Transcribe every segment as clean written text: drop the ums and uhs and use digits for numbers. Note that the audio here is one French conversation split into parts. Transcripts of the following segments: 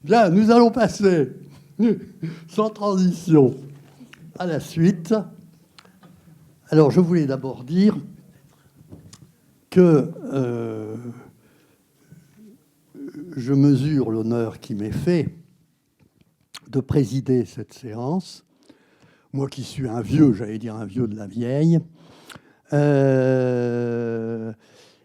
Bien, nous allons passer, sans transition, à la suite. Alors, je voulais d'abord dire que je mesure l'honneur qui m'est fait de présider cette séance. Moi qui suis un vieux, j'allais dire un vieux de la vieille,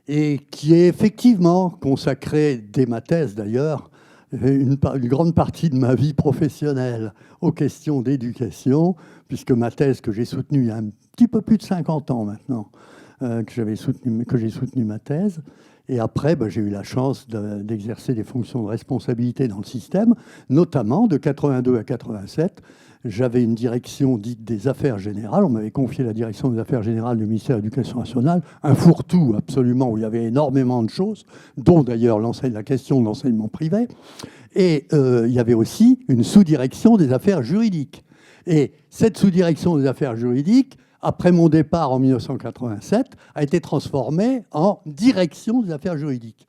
et qui est effectivement consacré, dès ma thèse d'ailleurs, une grande partie de ma vie professionnelle aux questions d'éducation, puisque ma thèse que j'ai soutenue il y a un petit peu plus de 50 ans maintenant, que j'ai soutenu ma thèse. Et après, j'ai eu la chance d'exercer des fonctions de responsabilité dans le système, notamment de 82 à 87. J'avais une direction dite des affaires générales. On m'avait confié la direction des affaires générales du ministère de l'Éducation nationale, un fourre-tout absolument, où il y avait énormément de choses, dont d'ailleurs la question de l'enseignement privé. Et il y avait aussi une sous-direction des affaires juridiques. Et cette sous-direction des affaires juridiques, après mon départ en 1987, a été transformée en direction des affaires juridiques.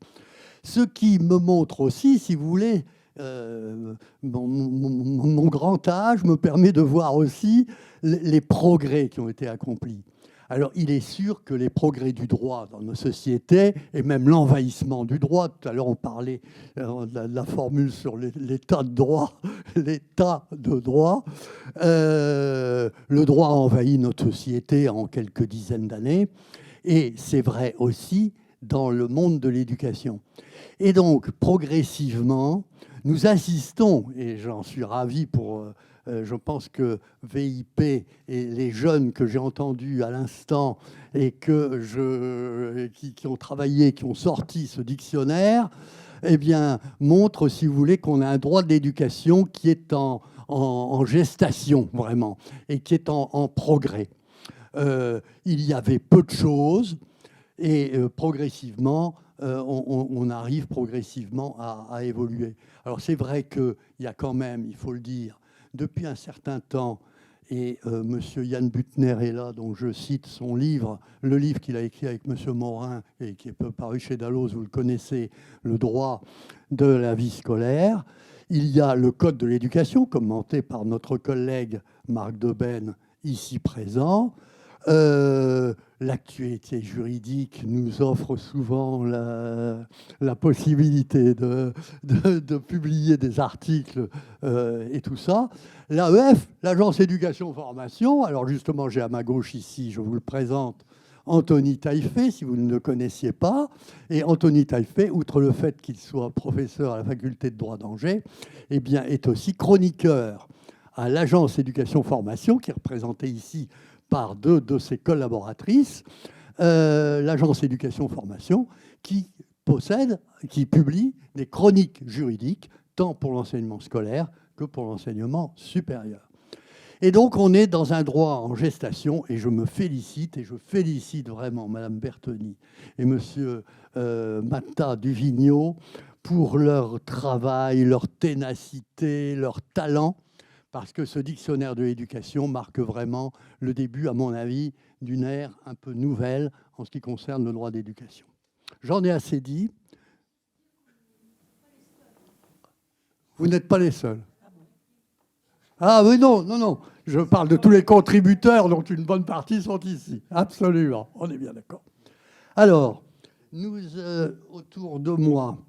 Ce qui me montre aussi, si vous voulez, mon grand âge me permet de voir aussi les progrès qui ont été accomplis. Alors, il est sûr que les progrès du droit dans nos sociétés, et même l'envahissement du droit, tout à l'heure on parlait de la formule sur l'état de droit, l'état de droit, le droit a envahi notre société en quelques dizaines d'années, et c'est vrai aussi dans le monde de l'éducation. Et donc, progressivement, nous assistons, et j'en suis ravi pour... je pense que VIP et les jeunes que j'ai entendus à l'instant et qui ont travaillé, qui ont sorti ce dictionnaire, eh bien, montrent, si vous voulez, qu'on a un droit de l'éducation qui est en gestation, vraiment, et qui est en progrès. Il y avait peu de choses, et progressivement, on arrive progressivement à évoluer. Alors, c'est vrai qu'il y a quand même, il faut le dire, depuis un certain temps, et M. Yann Butner est là, donc je cite son livre, le livre qu'il a écrit avec M. Morin, et qui est paru chez Dalloz, vous le connaissez, Le droit de la vie scolaire. Il y a le Code de l'éducation, commenté par notre collègue Marc Deben, ici présent. L'actualité juridique nous offre souvent la possibilité de publier des articles et tout ça. L'AEF, l'Agence Éducation-Formation, alors justement, j'ai à ma gauche ici, je vous le présente, Anthony Taillefer, si vous ne le connaissiez pas. Et Anthony Taillefer, outre le fait qu'il soit professeur à la faculté de droit d'Angers, eh bien, est aussi chroniqueur à l'Agence Éducation-Formation, qui est représentée ici par deux de ses collaboratrices, l'Agence Éducation-Formation, qui publie des chroniques juridiques, tant pour l'enseignement scolaire que pour l'enseignement supérieur. Et donc, on est dans un droit en gestation, et je me félicite, et je félicite vraiment Mme Bertoni et M. Matta Duvigneau pour leur travail, leur ténacité, leur talent, parce que ce dictionnaire de l'éducation marque vraiment le début, à mon avis, d'une ère un peu nouvelle en ce qui concerne le droit d'éducation. J'en ai assez dit. Vous n'êtes pas les seuls. Ah oui, non. Je parle de tous les contributeurs, dont une bonne partie sont ici. Absolument, on est bien d'accord. Alors, autour de moi,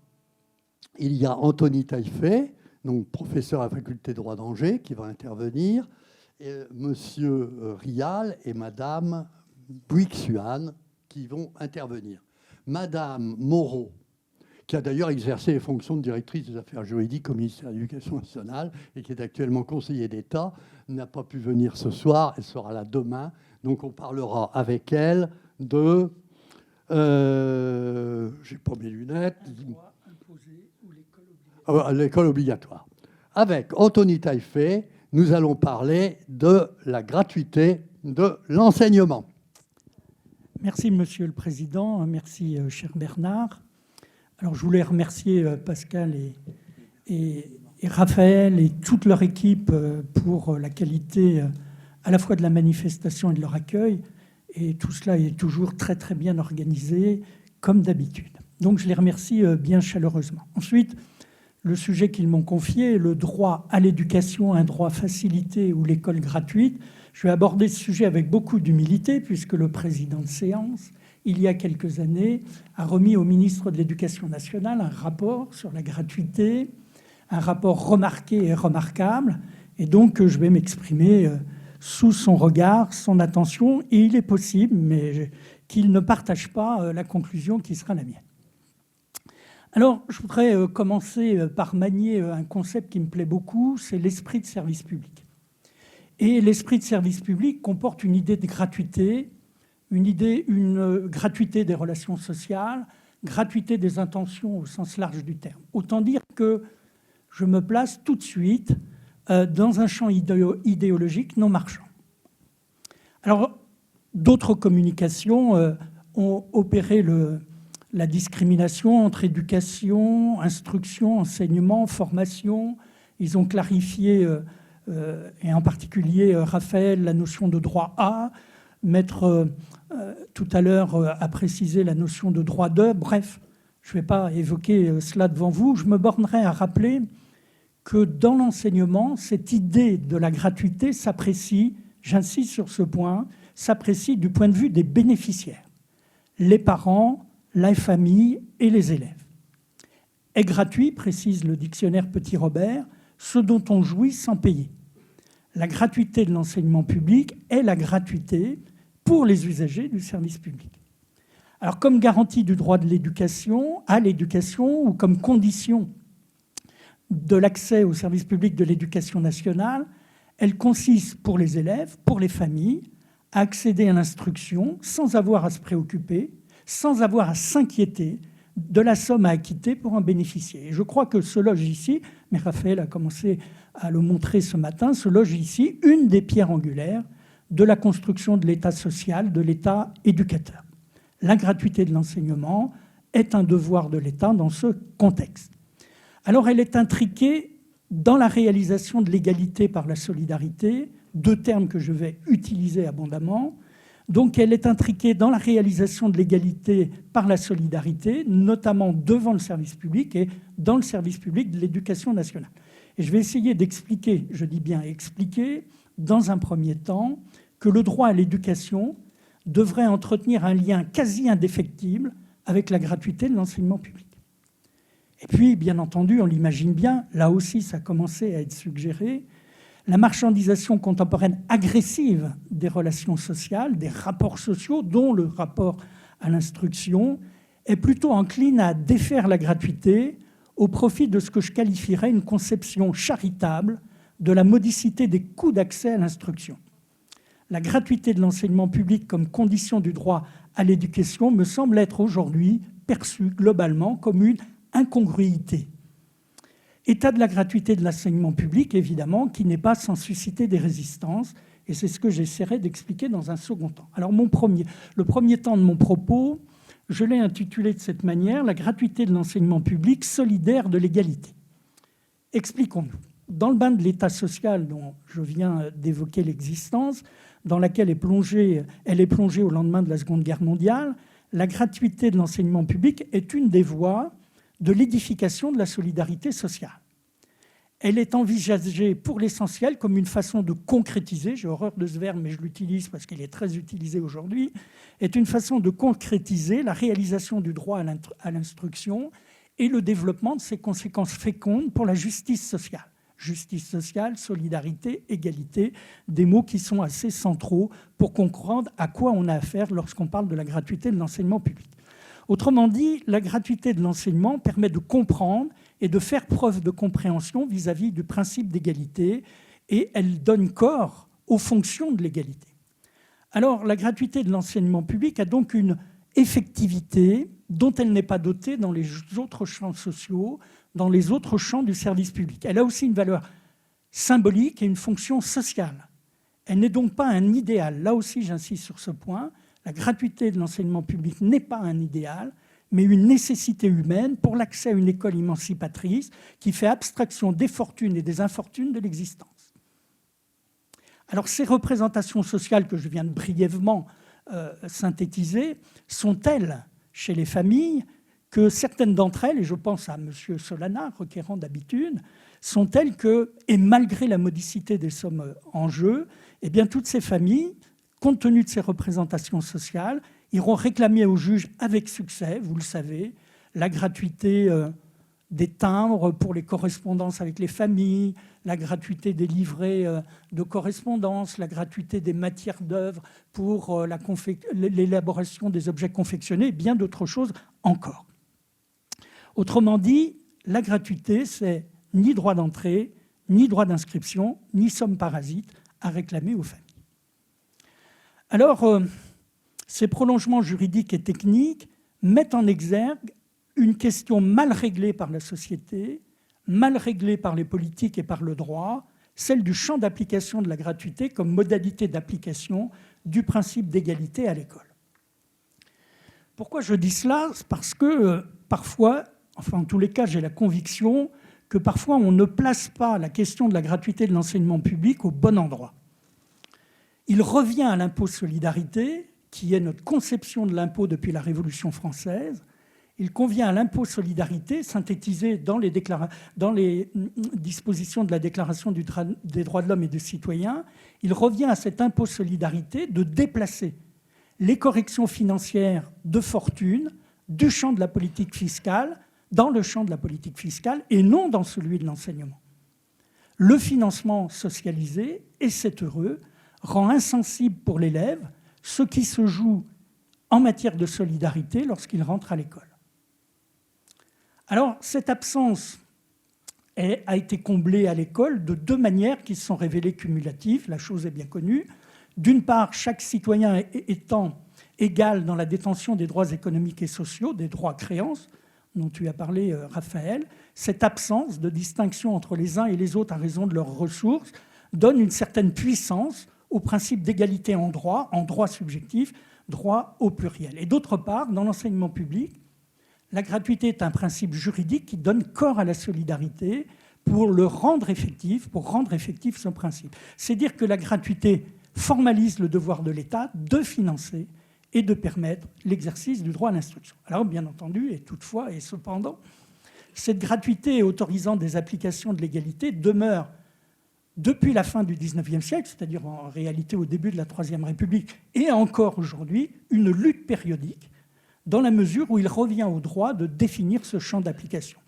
il y a Anthony Taillefer, donc professeur à la faculté de droit d'Angers, qui va intervenir, et Monsieur Rial et Madame Buick-Suan, qui vont intervenir. Madame Moreau, qui a d'ailleurs exercé les fonctions de directrice des affaires juridiques au ministère de l'Éducation nationale et qui est actuellement conseiller d'État, n'a pas pu venir ce soir, elle sera là demain. Donc on parlera avec elle de... j'ai pas mes lunettes. L'école obligatoire. Avec Anthony Taillefer, nous allons parler de la gratuité de l'enseignement. Merci, Monsieur le Président. Merci, cher Bernard. Alors, je voulais remercier Pascal et Raphaël et toute leur équipe pour la qualité à la fois de la manifestation et de leur accueil. Et tout cela est toujours très, très bien organisé, comme d'habitude. Donc, je les remercie bien chaleureusement. Ensuite, le sujet qu'ils m'ont confié, le droit à l'éducation, un droit facilité ou l'école gratuite. Je vais aborder ce sujet avec beaucoup d'humilité, puisque le président de séance, il y a quelques années, a remis au ministre de l'Éducation nationale un rapport sur la gratuité, un rapport remarqué et remarquable. Et donc, je vais m'exprimer sous son regard, son attention. Et il est possible, mais qu'il ne partage pas la conclusion qui sera la mienne. Alors, je voudrais commencer par manier un concept qui me plaît beaucoup, c'est l'esprit de service public. Et l'esprit de service public comporte une idée de gratuité, une gratuité des relations sociales, gratuité des intentions au sens large du terme. Autant dire que je me place tout de suite dans un champ idéologique non marchand. Alors, d'autres communications ont opéré la discrimination entre éducation, instruction, enseignement, formation. Ils ont clarifié, et en particulier Raphaël, la notion de droit à, Maître tout à l'heure a précisé la notion de droit de. Bref, je ne vais pas évoquer cela devant vous. Je me bornerai à rappeler que dans l'enseignement, cette idée de la gratuité s'apprécie, j'insiste sur ce point, s'apprécie du point de vue des bénéficiaires, les parents, la famille et les élèves. Est gratuit, précise le dictionnaire Petit-Robert, ce dont on jouit sans payer. La gratuité de l'enseignement public est la gratuité pour les usagers du service public. Alors, comme garantie du droit de l'éducation, à l'éducation, ou comme condition de l'accès au service public de l'éducation nationale, elle consiste pour les élèves, pour les familles, à accéder à l'instruction sans avoir à se préoccuper, sans avoir à s'inquiéter de la somme à acquitter pour en bénéficier. Et je crois que se loge ici, mais Raphaël a commencé à le montrer ce matin, se loge ici une des pierres angulaires de la construction de l'État social, de l'État éducateur. La gratuité de l'enseignement est un devoir de l'État dans ce contexte. Alors elle est intriquée dans la réalisation de l'égalité par la solidarité, deux termes que je vais utiliser abondamment. Donc elle est intriquée dans la réalisation de l'égalité par la solidarité, notamment devant le service public et dans le service public de l'éducation nationale. Et je vais essayer d'expliquer, je dis bien expliquer, dans un premier temps, que le droit à l'éducation devrait entretenir un lien quasi indéfectible avec la gratuité de l'enseignement public. Et puis, bien entendu, on l'imagine bien, là aussi ça a commencé à être suggéré, la marchandisation contemporaine agressive des relations sociales, des rapports sociaux, dont le rapport à l'instruction, est plutôt encline à défaire la gratuité au profit de ce que je qualifierais une conception charitable de la modicité des coûts d'accès à l'instruction. La gratuité de l'enseignement public comme condition du droit à l'éducation me semble être aujourd'hui perçue globalement comme une incongruité. État de la gratuité de l'enseignement public, évidemment, qui n'est pas sans susciter des résistances, et c'est ce que j'essaierai d'expliquer dans un second temps. Alors le premier temps de mon propos, je l'ai intitulé de cette manière, « La gratuité de l'enseignement public solidaire de l'égalité ». Expliquons-nous. Dans le bain de l'État social dont je viens d'évoquer l'existence, dans laquelle elle est plongée au lendemain de la Seconde Guerre mondiale, la gratuité de l'enseignement public est une des voies de l'édification de la solidarité sociale. Elle est envisagée pour l'essentiel comme une façon de concrétiser, j'ai horreur de ce verbe mais je l'utilise parce qu'il est très utilisé aujourd'hui, est une façon de concrétiser la réalisation du droit à l'instruction et le développement de ses conséquences fécondes pour la justice sociale. Justice sociale, solidarité, égalité, des mots qui sont assez centraux pour comprendre à quoi on a affaire lorsqu'on parle de la gratuité de l'enseignement public. Autrement dit, la gratuité de l'enseignement permet de comprendre et de faire preuve de compréhension vis-à-vis du principe d'égalité et elle donne corps aux fonctions de l'égalité. Alors, la gratuité de l'enseignement public a donc une effectivité dont elle n'est pas dotée dans les autres champs sociaux, dans les autres champs du service public. Elle a aussi une valeur symbolique et une fonction sociale. Elle n'est donc pas un idéal. Là aussi, j'insiste sur ce point. La gratuité de l'enseignement public n'est pas un idéal, mais une nécessité humaine pour l'accès à une école émancipatrice qui fait abstraction des fortunes et des infortunes de l'existence. Alors, ces représentations sociales que je viens de brièvement synthétiser sont-elles, chez les familles, que certaines d'entre elles, et je pense à M. Solana, requérant d'habitude, sont telles que, et malgré la modicité des sommes en jeu, eh bien, toutes ces familles, compte tenu de ces représentations sociales, iront réclamer au juge avec succès, vous le savez, la gratuité des timbres pour les correspondances avec les familles, la gratuité des livrets de correspondance, la gratuité des matières d'œuvre pour l'élaboration des objets confectionnés, et bien d'autres choses encore. Autrement dit, la gratuité, c'est ni droit d'entrée, ni droit d'inscription, ni somme parasite à réclamer aux familles. Alors, ces prolongements juridiques et techniques mettent en exergue une question mal réglée par la société, mal réglée par les politiques et par le droit, celle du champ d'application de la gratuité comme modalité d'application du principe d'égalité à l'école. Pourquoi je dis cela ? C'est parce que parfois, enfin en tous les cas, j'ai la conviction que parfois on ne place pas la question de la gratuité de l'enseignement public au bon endroit. Il revient à l'impôt solidarité, qui est notre conception de l'impôt depuis la Révolution française. Il convient à l'impôt solidarité, synthétisé dans les dispositions de la Déclaration des droits de l'homme et des citoyens, il revient à cet impôt solidarité de déplacer les corrections financières de fortune du champ de la politique fiscale dans le champ de la politique fiscale et non dans celui de l'enseignement. Le financement socialisé, et c'est heureux, rend insensible pour l'élève ce qui se joue en matière de solidarité lorsqu'il rentre à l'école. Alors, cette absence a été comblée à l'école de deux manières qui se sont révélées cumulatives, la chose est bien connue. D'une part, chaque citoyen étant égal dans la détention des droits économiques et sociaux, des droits créances, dont tu as parlé, Raphaël, cette absence de distinction entre les uns et les autres à raison de leurs ressources donne une certaine puissance au principe d'égalité en droit subjectif, droit au pluriel. Et d'autre part, dans l'enseignement public, la gratuité est un principe juridique qui donne corps à la solidarité pour rendre effectif ce principe. C'est dire que la gratuité formalise le devoir de l'État de financer et de permettre l'exercice du droit à l'instruction. Alors, bien entendu, et toutefois, et cependant, cette gratuité autorisant des applications de l'égalité demeure, depuis la fin du XIXe siècle, c'est-à-dire en réalité au début de la Troisième République, et encore aujourd'hui, une lutte périodique, dans la mesure où il revient au droit de définir ce champ d'application.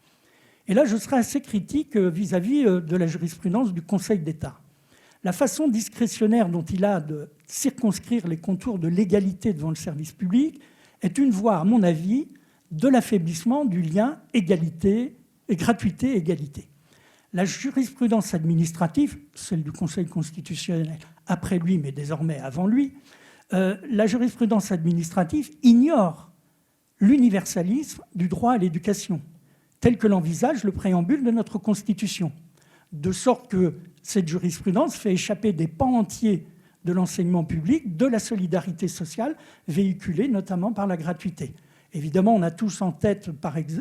Et là, je serai assez critique vis-à-vis de la jurisprudence du Conseil d'État. La façon discrétionnaire dont il a de circonscrire les contours de l'égalité devant le service public est une voie, à mon avis, de l'affaiblissement du lien gratuité-égalité. La jurisprudence administrative, celle du Conseil constitutionnel après lui, mais désormais avant lui, la jurisprudence administrative ignore l'universalisme du droit à l'éducation, tel que l'envisage le préambule de notre Constitution, de sorte que cette jurisprudence fait échapper des pans entiers de l'enseignement public, de la solidarité sociale, véhiculée notamment par la gratuité. Évidemment, on a tous en tête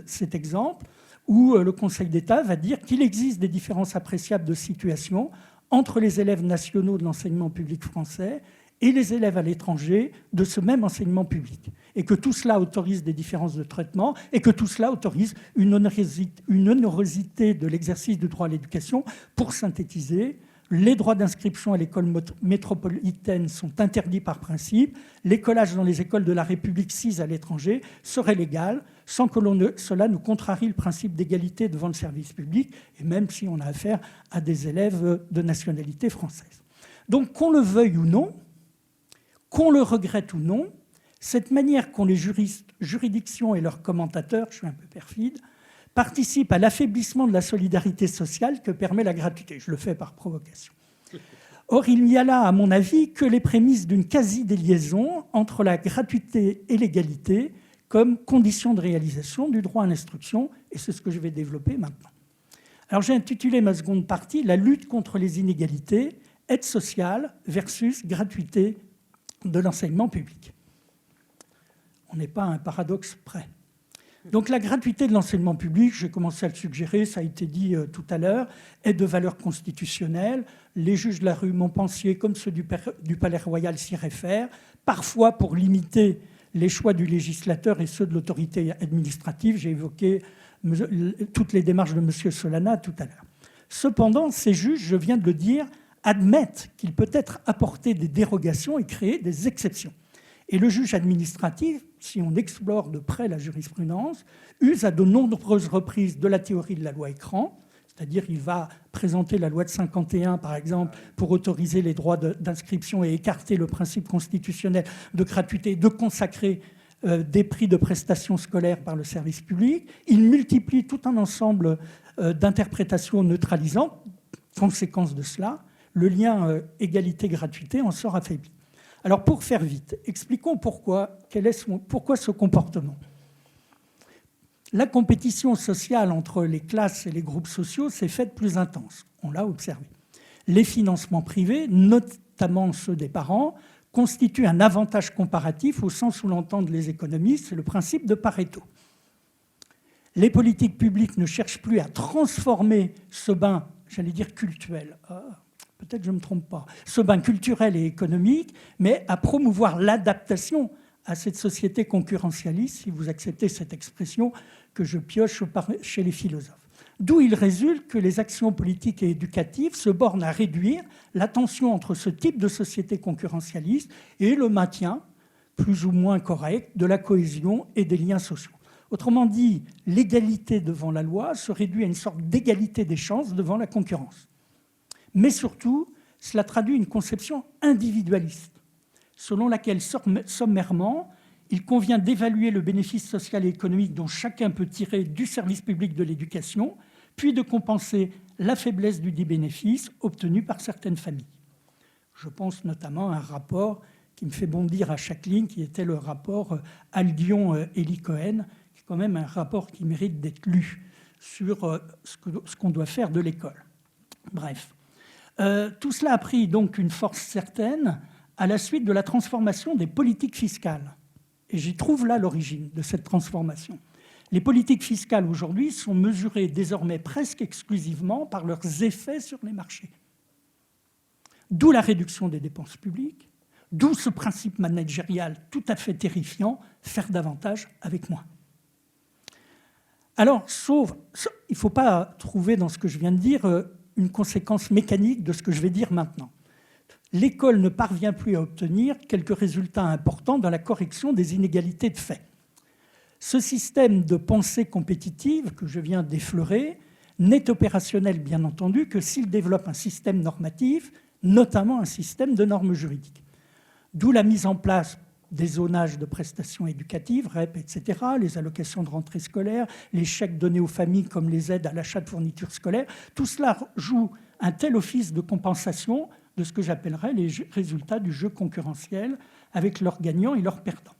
cet exemple où le Conseil d'État va dire qu'il existe des différences appréciables de situation entre les élèves nationaux de l'enseignement public français et les élèves à l'étranger de ce même enseignement public. Et que tout cela autorise des différences de traitement et que tout cela autorise une onorosité de l'exercice du droit à l'éducation. Pour synthétiser, les droits d'inscription à l'école métropolitaine sont interdits par principe. L'écolage dans les écoles de la République sise à l'étranger serait légal sans que cela nous contrarie le principe d'égalité devant le service public, et même si on a affaire à des élèves de nationalité française. Donc, qu'on le veuille ou non, qu'on le regrette ou non, cette manière qu'ont les juridictions et leurs commentateurs, je suis un peu perfide, participe à l'affaiblissement de la solidarité sociale que permet la gratuité. Je le fais par provocation. Or, il n'y a là, à mon avis, que les prémices d'une quasi-déliaison entre la gratuité et l'égalité comme condition de réalisation du droit à l'instruction, et c'est ce que je vais développer maintenant. Alors, j'ai intitulé ma seconde partie « La lutte contre les inégalités, aide sociale versus gratuité de l'enseignement public ». On n'est pas à un paradoxe près. Donc la gratuité de l'enseignement public, j'ai commencé à le suggérer, ça a été dit tout à l'heure, est de valeur constitutionnelle. Les juges de la rue Montpensier, comme ceux du Palais Royal, s'y réfèrent, parfois pour limiter les choix du législateur et ceux de l'autorité administrative. J'ai évoqué toutes les démarches de M. Solana tout à l'heure. Cependant, ces juges, je viens de le dire, admettent qu'il peut être apporté des dérogations et créer des exceptions. Et le juge administratif, si on explore de près la jurisprudence, use à de nombreuses reprises de la théorie de la loi écran, c'est-à-dire il va présenter la loi de 51, par exemple, pour autoriser les droits d'inscription et écarter le principe constitutionnel de gratuité, de consacrer des prix de prestations scolaires par le service public. Il multiplie tout un ensemble d'interprétations neutralisantes. Conséquence de cela, le lien égalité-gratuité en sort affaibli. Alors pour faire vite, expliquons pourquoi ce comportement. La compétition sociale entre les classes et les groupes sociaux s'est faite plus intense, on l'a observé. Les financements privés, notamment ceux des parents, constituent un avantage comparatif au sens où l'entendent les économistes, c'est le principe de Pareto. Les politiques publiques ne cherchent plus à transformer ce bain, j'allais dire cultuel, peut-être je ne me trompe pas, ce bain culturel et économique, mais à promouvoir l'adaptation à cette société concurrentialiste, si vous acceptez cette expression que je pioche chez les philosophes. D'où il résulte que les actions politiques et éducatives se bornent à réduire la tension entre ce type de société concurrentialiste et le maintien, plus ou moins correct, de la cohésion et des liens sociaux. Autrement dit, l'égalité devant la loi se réduit à une sorte d'égalité des chances devant la concurrence. Mais surtout, cela traduit une conception individualiste, selon laquelle, sommairement, il convient d'évaluer le bénéfice social et économique dont chacun peut tirer du service public de l'éducation, puis de compenser la faiblesse du dit bénéfice obtenu par certaines familles. Je pense notamment à un rapport qui me fait bondir à chaque ligne, qui était le rapport Aldion-Eli Cohen, qui est quand même un rapport qui mérite d'être lu sur ce qu'on doit faire de l'école. Bref. Tout cela a pris donc une force certaine à la suite de la transformation des politiques fiscales. Et j'y trouve là l'origine de cette transformation. Les politiques fiscales aujourd'hui sont mesurées désormais presque exclusivement par leurs effets sur les marchés. D'où la réduction des dépenses publiques, d'où ce principe managérial tout à fait terrifiant, faire davantage avec moins. Alors, il ne faut pas trouver dans ce que je viens de dire une conséquence mécanique de ce que je vais dire maintenant. L'école ne parvient plus à obtenir quelques résultats importants dans la correction des inégalités de fait. Ce système de pensée compétitive que je viens d'effleurer n'est opérationnel, bien entendu, que s'il développe un système normatif, notamment un système de normes juridiques. D'où la mise en place des zonages de prestations éducatives, REP, etc., les allocations de rentrée scolaire, les chèques donnés aux familles comme les aides à l'achat de fournitures scolaires. Tout cela joue un tel office de compensation de ce que j'appellerais les résultats du jeu concurrentiel avec leurs gagnants et leurs perdants.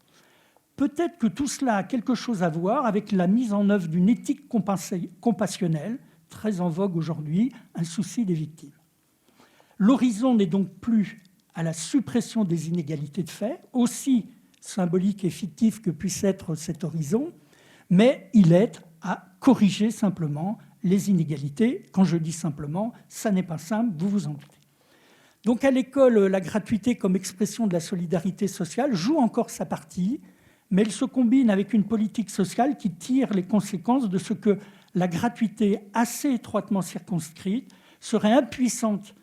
Peut-être que tout cela a quelque chose à voir avec la mise en œuvre d'une éthique compassionnelle, très en vogue aujourd'hui, un souci des victimes. L'horizon n'est donc plus à la suppression des inégalités de fait, aussi symbolique et fictif que puisse être cet horizon, mais il est à corriger simplement les inégalités. Quand je dis simplement, ça n'est pas simple, vous vous en doutez. Donc à l'école, la gratuité comme expression de la solidarité sociale joue encore sa partie, mais elle se combine avec une politique sociale qui tire les conséquences de ce que la gratuité assez étroitement circonscrite serait impuissante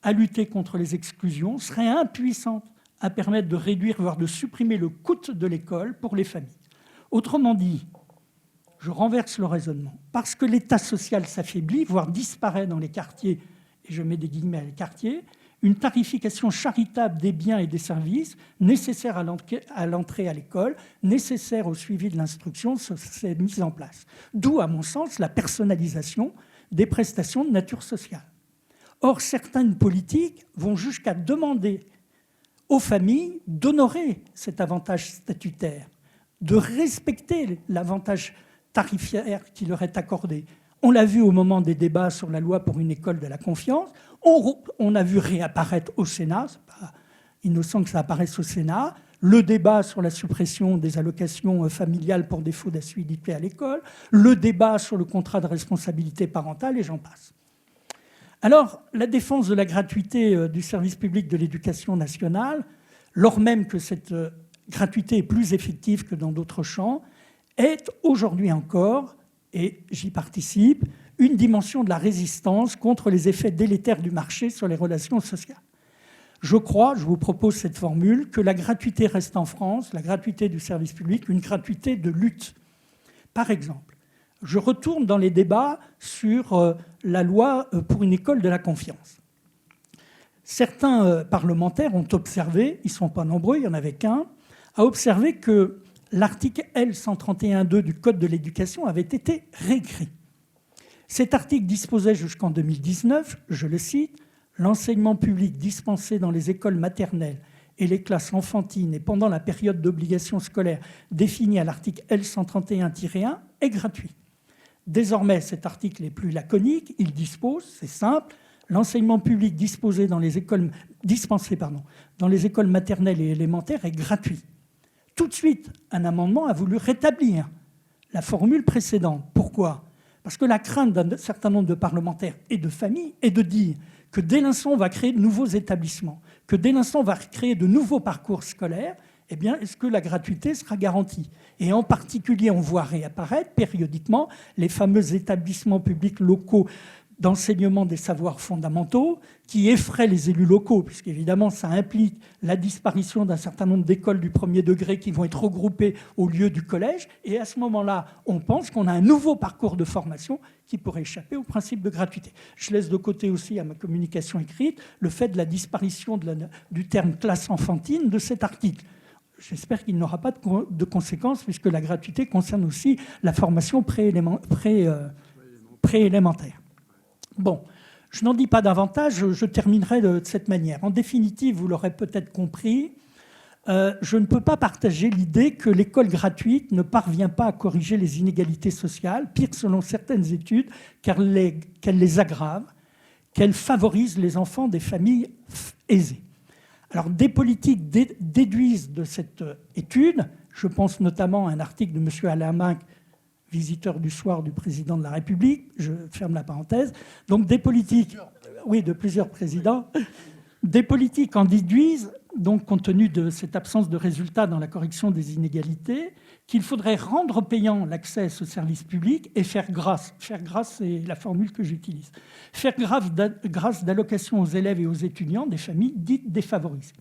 à lutter contre les exclusions, serait impuissante à permettre de réduire, voire de supprimer le coût de l'école pour les familles. Autrement dit, je renverse le raisonnement, parce que l'État social s'affaiblit, voire disparaît dans les quartiers, et je mets des guillemets à les quartiers, une tarification charitable des biens et des services nécessaire à l'entrée à l'école, nécessaire au suivi de l'instruction, s'est mise en place. D'où, à mon sens, la personnalisation des prestations de nature sociale. Or, certaines politiques vont jusqu'à demander aux familles d'honorer cet avantage statutaire, de respecter l'avantage tarifaire qui leur est accordé. On l'a vu au moment des débats sur la loi pour une école de la confiance. On a vu réapparaître au Sénat, c'est pas innocent que ça apparaisse au Sénat, le débat sur la suppression des allocations familiales pour défaut d'assiduité à l'école, le débat sur le contrat de responsabilité parentale, et j'en passe. Alors, la défense de la gratuité du service public de l'éducation nationale, lors même que cette gratuité est plus effective que dans d'autres champs, est aujourd'hui encore, et j'y participe, une dimension de la résistance contre les effets délétères du marché sur les relations sociales. Je crois, je vous propose cette formule, que la gratuité reste en France, la gratuité du service public, une gratuité de lutte. Par exemple, je retourne dans les débats sur la loi pour une école de la confiance. Certains parlementaires ont observé, ils ne sont pas nombreux, il n'y en avait qu'un, a observé que l'article L131.2 du Code de l'éducation avait été réécrit. Cet article disposait jusqu'en 2019, je le cite, « L'enseignement public dispensé dans les écoles maternelles et les classes enfantines et pendant la période d'obligation scolaire définie à l'article L131-1 est gratuit. » Désormais, cet article est plus laconique, il dispose, c'est simple, l'enseignement public dispensé dans les écoles maternelles et élémentaires est gratuit. Tout de suite, un amendement a voulu rétablir la formule précédente. Pourquoi ? Parce que la crainte d'un certain nombre de parlementaires et de familles est de dire que dès l'instant on va créer de nouveaux établissements, que dès l'instant on va créer de nouveaux parcours scolaires, eh bien, est-ce que la gratuité sera garantie ? Et en particulier, on voit réapparaître périodiquement les fameux établissements publics locaux d'enseignement des savoirs fondamentaux qui effraient les élus locaux, puisqu'évidemment, ça implique la disparition d'un certain nombre d'écoles du premier degré qui vont être regroupées au lieu du collège. Et à ce moment-là, on pense qu'on a un nouveau parcours de formation qui pourrait échapper au principe de gratuité. Je laisse de côté aussi à ma communication écrite le fait de la disparition du terme classe enfantine de cet article. J'espère qu'il n'aura pas de conséquences, puisque la gratuité concerne aussi la formation préélémentaire. Bon, je n'en dis pas davantage, je terminerai de cette manière. En définitive, vous l'aurez peut-être compris, je ne peux pas partager l'idée que l'école gratuite ne parvient pas à corriger les inégalités sociales, pire selon certaines études, qu'elle les aggrave, qu'elle favorise les enfants des familles aisées. Alors, des politiques déduisent de cette étude, je pense notamment à un article de M. Alain Minc, visiteur du soir du président de la République, je ferme la parenthèse, donc des politiques, oui, de plusieurs présidents, des politiques en déduisent, donc compte tenu de cette absence de résultats dans la correction des inégalités, qu'il faudrait rendre payant l'accès à ce service public et faire grâce, c'est la formule que j'utilise, faire grâce d'allocations aux élèves et aux étudiants des familles dites défavorisées.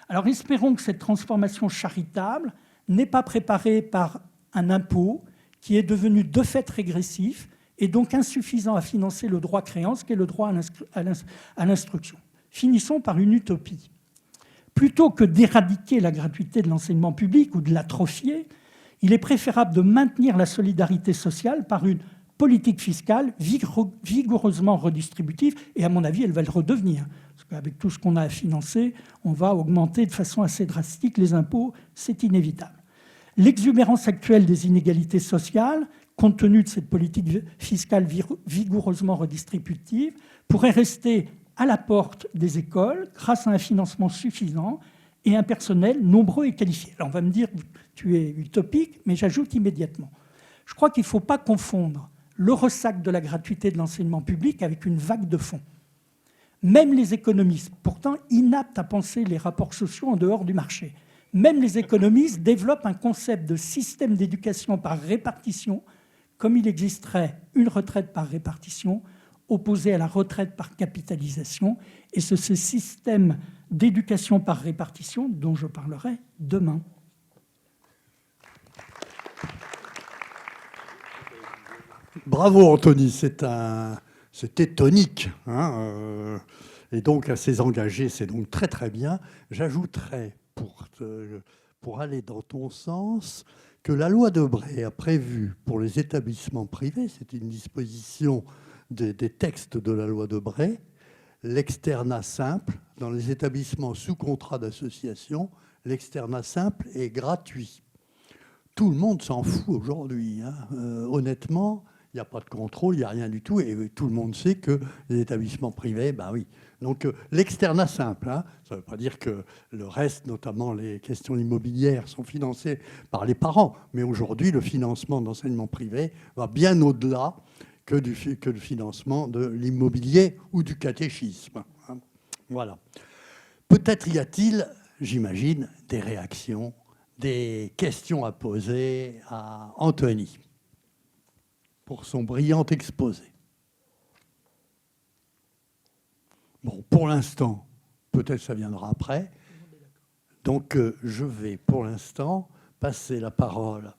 Alors espérons que cette transformation charitable n'est pas préparée par un impôt qui est devenu de fait régressif et donc insuffisant à financer le droit créance qu'est le droit à l'instruction. Finissons par une utopie. Plutôt que d'éradiquer la gratuité de l'enseignement public ou de l'atrophier, il est préférable de maintenir la solidarité sociale par une politique fiscale vigoureusement redistributive, et à mon avis, elle va le redevenir. Parce qu'avec tout ce qu'on a à financer, on va augmenter de façon assez drastique les impôts, c'est inévitable. L'exubérance actuelle des inégalités sociales, compte tenu de cette politique fiscale vigoureusement redistributive, pourrait rester à la porte des écoles grâce à un financement suffisant et un personnel nombreux et qualifié. Alors on va me dire, tu es utopique, mais j'ajoute immédiatement. Je crois qu'il ne faut pas confondre le ressac de la gratuité de l'enseignement public avec une vague de fonds. Même les économistes, pourtant inaptes à penser les rapports sociaux en dehors du marché, même les économistes développent un concept de système d'éducation par répartition, comme il existerait une retraite par répartition, opposée à la retraite par capitalisation. Et c'est ce système d'éducation par répartition dont je parlerai demain. Bravo Anthony, c'était tonique. Et donc assez engagé, c'est donc très très bien. J'ajouterais, pour aller dans ton sens, que la loi Debré a prévu pour les établissements privés, c'est une disposition des textes de la loi Debré, l'externat simple. Dans les établissements sous contrat d'association, l'externat simple est gratuit. Tout le monde s'en fout aujourd'hui. Honnêtement, il n'y a pas de contrôle, il n'y a rien du tout. Et tout le monde sait que les établissements privés, ben oui. Donc l'externat simple, ça ne veut pas dire que le reste, notamment les questions immobilières, sont financées par les parents. Mais aujourd'hui, le financement d'enseignement privé va bien au-delà que le financement de l'immobilier ou du catéchisme. Voilà. Peut-être y a-t-il, j'imagine, des réactions des questions à poser à Anthony pour son brillant exposé. Bon, pour l'instant, peut-être ça viendra après. Donc, je vais pour l'instant passer la parole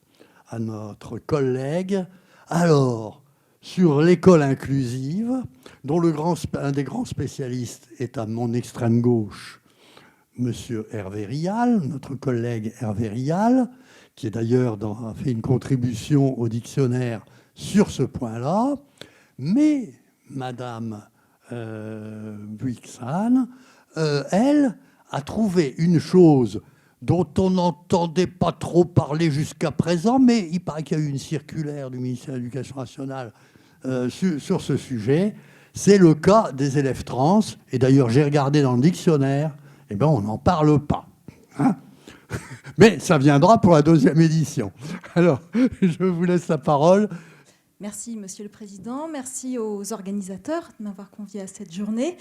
à notre collègue. Alors, sur l'école inclusive, dont un des grands spécialistes est à mon extrême gauche, Monsieur Hervé Rial, notre collègue Hervé Rial, qui est d'ailleurs a fait une contribution au dictionnaire sur ce point-là. Mais Madame Buixan, elle, a trouvé une chose dont on n'entendait pas trop parler jusqu'à présent, mais il paraît qu'il y a eu une circulaire du ministère de l'Éducation nationale sur ce sujet. C'est le cas des élèves trans. Et d'ailleurs, j'ai regardé dans le dictionnaire, eh ben, on n'en parle pas. Hein, mais ça viendra pour la 2e édition. Alors, je vous laisse la parole. Merci, Monsieur le Président. Merci aux organisateurs de m'avoir convié à cette journée.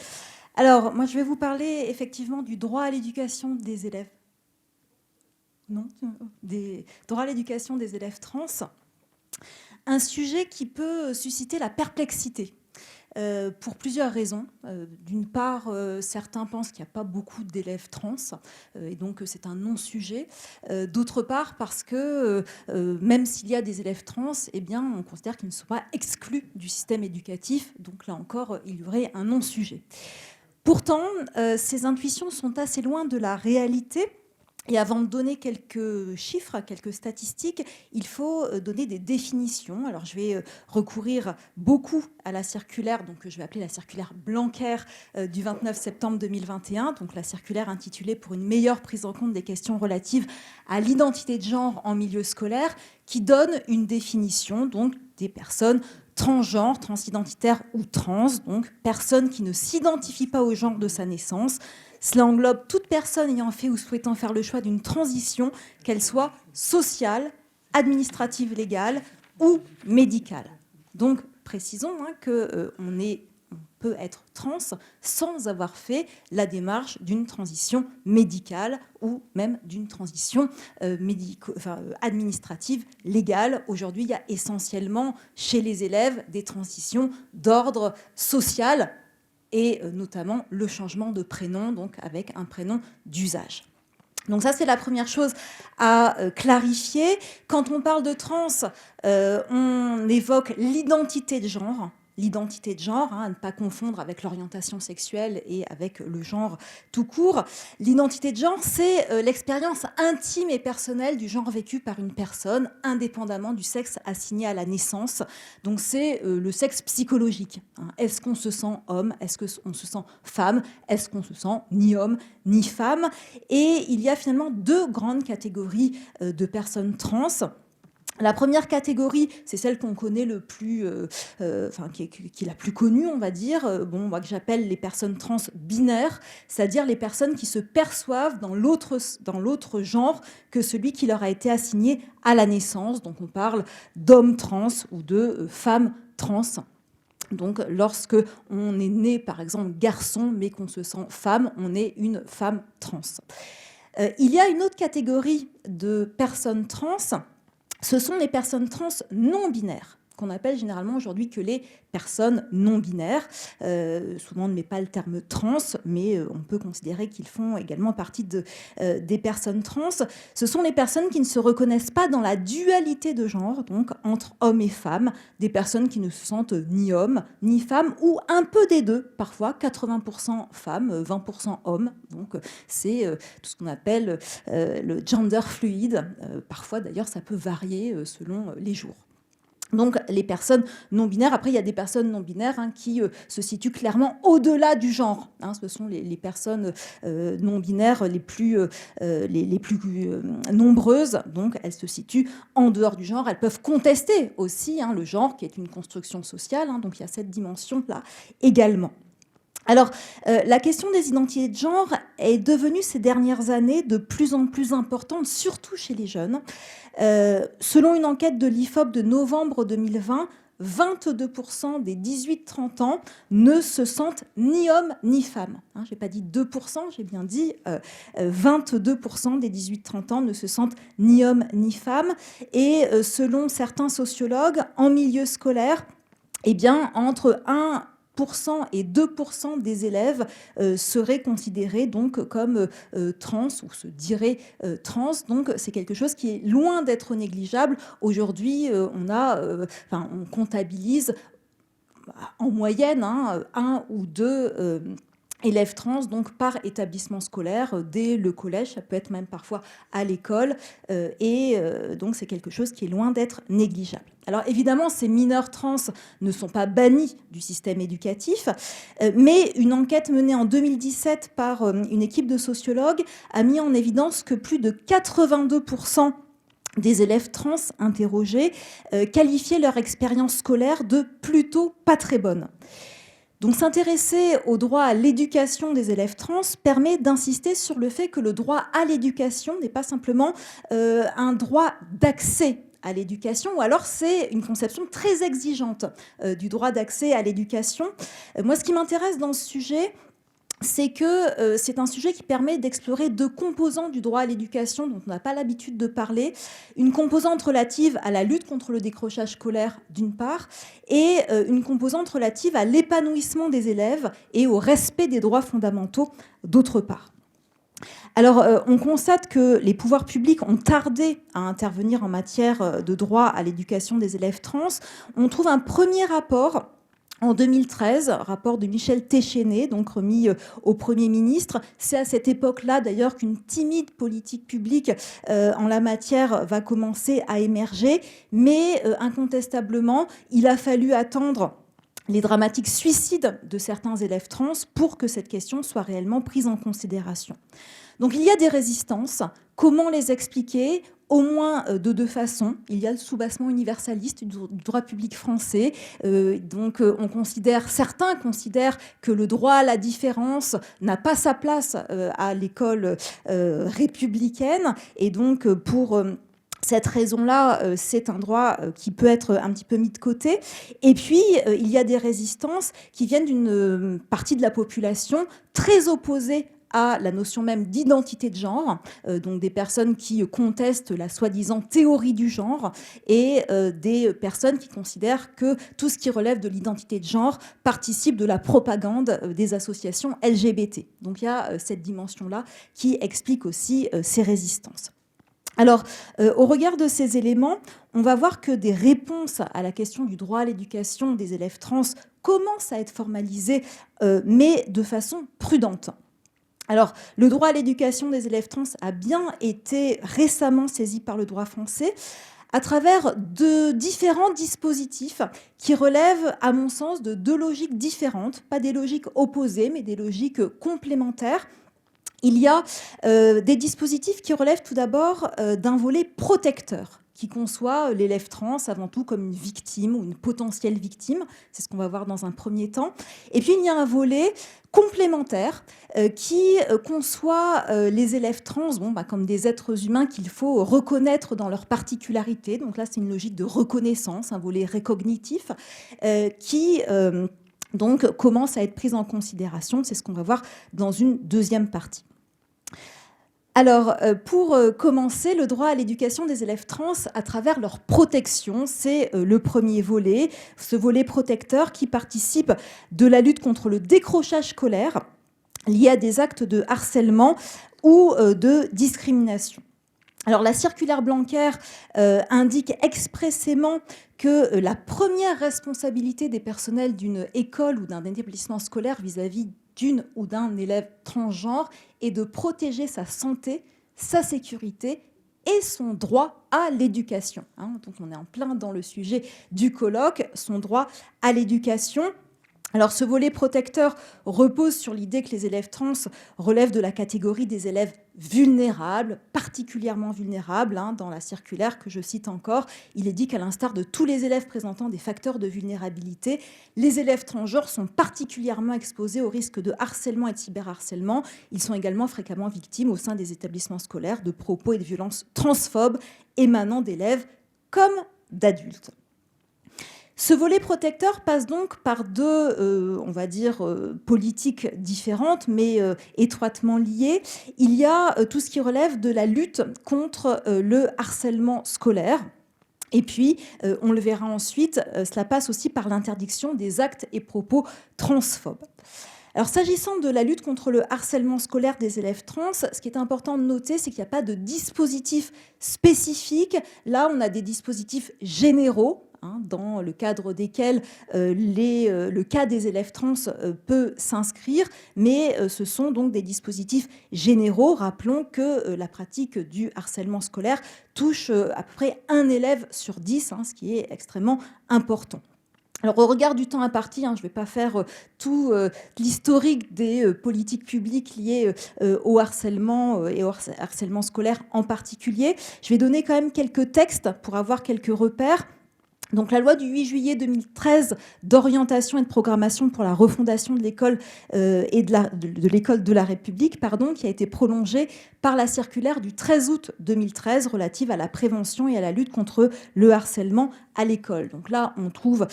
Alors, moi, je vais vous parler effectivement du droit à l'éducation des élèves. Non, des droits à l'éducation des élèves trans. Un sujet qui peut susciter la perplexité. Pour plusieurs raisons. D'une part, certains pensent qu'il n'y a pas beaucoup d'élèves trans, et donc c'est un non-sujet. D'autre part, parce que même s'il y a des élèves trans, eh bien, on considère qu'ils ne sont pas exclus du système éducatif. Donc là encore, il y aurait un non-sujet. Pourtant, ces intuitions sont assez loin de la réalité. Et avant de donner quelques chiffres, quelques statistiques, il faut donner des définitions. Alors, je vais recourir beaucoup à la circulaire, donc je vais appeler la circulaire Blanquer du 29 septembre 2021, donc la circulaire intitulée « Pour une meilleure prise en compte des questions relatives à l'identité de genre en milieu scolaire », qui donne une définition donc des personnes transgenres, transidentitaires ou trans, donc personnes qui ne s'identifient pas au genre de sa naissance. Cela englobe toute personne ayant fait ou souhaitant faire le choix d'une transition, qu'elle soit sociale, administrative, légale ou médicale. Donc, précisons qu'on peut être trans sans avoir fait la démarche d'une transition médicale ou même d'une transition administrative légale. Aujourd'hui, il y a essentiellement chez les élèves des transitions d'ordre social, et notamment le changement de prénom, donc avec un prénom d'usage. Donc ça, c'est la première chose à clarifier. Quand on parle de trans, on évoque l'identité de genre. L'identité de genre, à ne pas confondre avec l'orientation sexuelle et avec le genre tout court. L'identité de genre, c'est l'expérience intime et personnelle du genre vécu par une personne, indépendamment du sexe assigné à la naissance. Donc c'est le sexe psychologique. Est-ce qu'on se sent homme? Est-ce qu'on se sent femme? Est-ce qu'on se sent ni homme ni femme? Et il y a finalement 2 grandes catégories de personnes trans. La première catégorie, c'est celle qu'on connaît le plus, qui est la plus connue, on va dire, que j'appelle les personnes trans binaires, c'est-à-dire les personnes qui se perçoivent dans l'autre genre que celui qui leur a été assigné à la naissance. Donc on parle d'hommes trans ou de femmes trans. Donc, lorsque on est né, par exemple, garçon, mais qu'on se sent femme, on est une femme trans. Il y a une autre catégorie de personnes trans. Ce sont les personnes trans non binaires, qu'on appelle généralement aujourd'hui que les personnes non binaires. Souvent, on ne met pas le terme trans, mais on peut considérer qu'ils font également partie des personnes trans. Ce sont les personnes qui ne se reconnaissent pas dans la dualité de genre, donc entre hommes et femmes, des personnes qui ne se sentent ni hommes ni femmes, ou un peu des deux, parfois 80% femmes, 20% hommes. Donc c'est tout ce qu'on appelle le gender fluide. Parfois, d'ailleurs, ça peut varier selon les jours. Donc les personnes non-binaires, après il y a des personnes non-binaires qui se situent clairement au-delà du genre. Ce sont les personnes non-binaires les plus nombreuses, donc elles se situent en dehors du genre. Elles peuvent contester aussi le genre, qui est une construction sociale, donc il y a cette dimension-là également. Alors, la question des identités de genre est devenue ces dernières années de plus en plus importante, surtout chez les jeunes. Selon une enquête de l'IFOP de novembre 2020, 22% des 18-30 ans ne se sentent ni hommes ni femmes. Je n'ai pas dit 2%, j'ai bien dit 22% des 18-30 ans ne se sentent ni hommes ni femmes. Et selon certains sociologues, en milieu scolaire, eh bien, entre 1% et 2% des élèves seraient considérés donc comme trans ou se diraient trans. Donc c'est quelque chose qui est loin d'être négligeable. Aujourd'hui, on comptabilise en moyenne 1 ou 2 élèves trans donc par établissement scolaire dès le collège, ça peut être même parfois à l'école, donc c'est quelque chose qui est loin d'être négligeable. Alors évidemment, ces mineurs trans ne sont pas bannis du système éducatif, mais une enquête menée en 2017 par une équipe de sociologues a mis en évidence que plus de 82% des élèves trans interrogés qualifiaient leur expérience scolaire de plutôt pas très bonne. Donc s'intéresser au droit à l'éducation des élèves trans permet d'insister sur le fait que le droit à l'éducation n'est pas simplement un droit d'accès à l'éducation, ou alors c'est une conception très exigeante du droit d'accès à l'éducation. Moi, ce qui m'intéresse dans ce sujet, c'est que c'est un sujet qui permet d'explorer 2 composantes du droit à l'éducation dont on n'a pas l'habitude de parler. Une composante relative à la lutte contre le décrochage scolaire, d'une part, et une composante relative à l'épanouissement des élèves et au respect des droits fondamentaux, d'autre part. Alors, on constate que les pouvoirs publics ont tardé à intervenir en matière de droit à l'éducation des élèves trans. On trouve un premier rapport en 2013, rapport de Michel Téchéné, donc remis au Premier ministre. C'est à cette époque-là, d'ailleurs, qu'une timide politique publique en la matière va commencer à émerger. Mais incontestablement, il a fallu attendre les dramatiques suicides de certains élèves trans pour que cette question soit réellement prise en considération. Donc il y a des résistances. Comment les expliquer ? Au moins de 2 façons. Il y a le soubassement universaliste du droit public français. Certains considèrent que le droit à la différence n'a pas sa place à l'école républicaine. Et donc, pour cette raison-là, c'est un droit qui peut être un petit peu mis de côté. Et puis, il y a des résistances qui viennent d'une partie de la population très opposée à la notion même d'identité de genre, donc des personnes qui contestent la soi-disant théorie du genre et des personnes qui considèrent que tout ce qui relève de l'identité de genre participe de la propagande des associations LGBT. Donc il y a cette dimension-là qui explique aussi ces résistances. Alors, au regard de ces éléments, on va voir que des réponses à la question du droit à l'éducation des élèves trans commencent à être formalisées, mais de façon prudente. Alors, le droit à l'éducation des élèves trans a bien été récemment saisi par le droit français à travers de différents dispositifs qui relèvent, à mon sens, de 2 logiques différentes, pas des logiques opposées, mais des logiques complémentaires. Il y a des dispositifs qui relèvent tout d'abord d'un volet protecteur, qui conçoit l'élève trans avant tout comme une victime ou une potentielle victime. C'est ce qu'on va voir dans un premier temps. Et puis, il y a un volet complémentaire qui conçoit les élèves trans comme des êtres humains qu'il faut reconnaître dans leurs particularités. Donc là, c'est une logique de reconnaissance, un volet récognitif qui donc commence à être prise en considération. C'est ce qu'on va voir dans une deuxième partie. Alors, pour commencer, le droit à l'éducation des élèves trans à travers leur protection, c'est le premier volet, ce volet protecteur qui participe de la lutte contre le décrochage scolaire lié à des actes de harcèlement ou de discrimination. Alors, la circulaire Blanquer indique expressément que la première responsabilité des personnels d'une école ou d'un établissement scolaire vis-à-vis d'une ou d'un élève transgenre est de protéger sa santé, sa sécurité et son droit à l'éducation. Donc on est en plein dans le sujet du colloque, son droit à l'éducation. Alors ce volet protecteur repose sur l'idée que les élèves trans relèvent de la catégorie des élèves vulnérables, particulièrement vulnérables. Dans la circulaire que je cite encore, il est dit qu'à l'instar de tous les élèves présentant des facteurs de vulnérabilité, les élèves transgenres sont particulièrement exposés au risque de harcèlement et de cyberharcèlement. Ils sont également fréquemment victimes au sein des établissements scolaires de propos et de violences transphobes émanant d'élèves comme d'adultes. Ce volet protecteur passe donc par deux, on va dire, politiques différentes, mais étroitement liées. Il y a tout ce qui relève de la lutte contre le harcèlement scolaire. Et puis, on le verra ensuite, cela passe aussi par l'interdiction des actes et propos transphobes. Alors, s'agissant de la lutte contre le harcèlement scolaire des élèves trans, ce qui est important de noter, c'est qu'il n'y a pas de dispositif spécifique. Là, on a des dispositifs généraux, dans le cadre desquels le cas des élèves trans peut s'inscrire, mais ce sont donc des dispositifs généraux. Rappelons que la pratique du harcèlement scolaire touche à peu près 1 élève sur 10, ce qui est extrêmement important. Alors, au regard du temps imparti, je ne vais pas faire tout l'historique des politiques publiques liées au harcèlement et au harcèlement scolaire en particulier. Je vais donner quand même quelques textes pour avoir quelques repères. Donc, la loi du 8 juillet 2013 d'orientation et de programmation pour la refondation de l'école et de l'école de la République, qui a été prolongée par la circulaire du 13 août 2013 relative à la prévention et à la lutte contre le harcèlement à l'école. Donc là, on trouve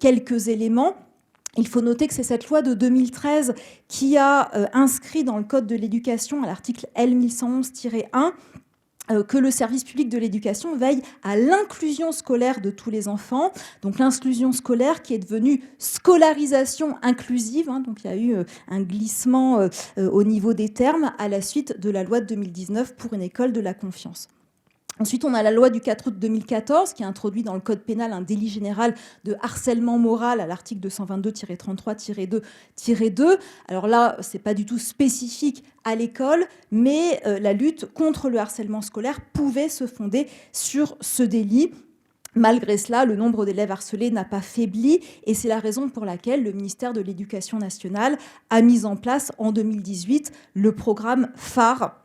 quelques éléments. Il faut noter que c'est cette loi de 2013 qui a inscrit dans le Code de l'éducation, à l'article L1111-1, que le service public de l'éducation veille à l'inclusion scolaire de tous les enfants. Donc l'inclusion scolaire qui est devenue scolarisation inclusive. Donc il y a eu un glissement au niveau des termes à la suite de la loi de 2019 pour une école de la confiance. Ensuite, on a la loi du 4 août 2014 qui a introduit dans le code pénal un délit général de harcèlement moral à l'article 222-33-2-2. Alors là, ce n'est pas du tout spécifique à l'école, mais la lutte contre le harcèlement scolaire pouvait se fonder sur ce délit. Malgré cela, le nombre d'élèves harcelés n'a pas faibli et c'est la raison pour laquelle le ministère de l'Éducation nationale a mis en place en 2018 le programme phare,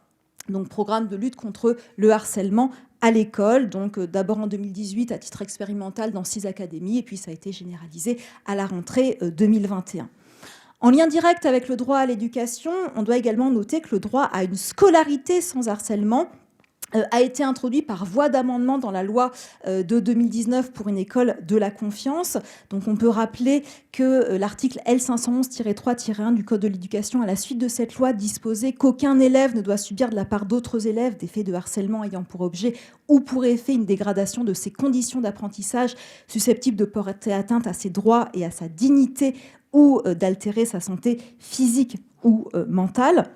donc programme de lutte contre le harcèlement à l'école, donc d'abord en 2018 à titre expérimental dans 6 académies, et puis ça a été généralisé à la rentrée 2021. En lien direct avec le droit à l'éducation, on doit également noter que le droit à une scolarité sans harcèlement a été introduit par voie d'amendement dans la loi de 2019 pour une école de la confiance. Donc on peut rappeler que l'article L511-3-1 du Code de l'éducation, à la suite de cette loi, disposait qu'aucun élève ne doit subir de la part d'autres élèves des faits de harcèlement ayant pour objet ou pour effet une dégradation de ses conditions d'apprentissage susceptible de porter atteinte à ses droits et à sa dignité ou d'altérer sa santé physique ou mentale.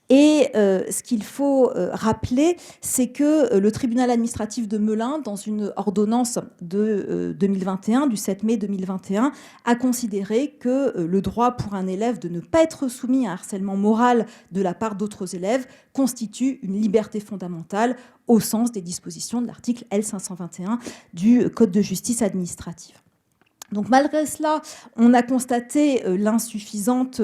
Et ce qu'il faut rappeler, c'est que le tribunal administratif de Melun, dans une ordonnance de 2021, du 7 mai 2021, a considéré que le droit pour un élève de ne pas être soumis à un harcèlement moral de la part d'autres élèves constitue une liberté fondamentale au sens des dispositions de l'article L521 du Code de justice administrative. Donc malgré cela, on a constaté l'insuffisante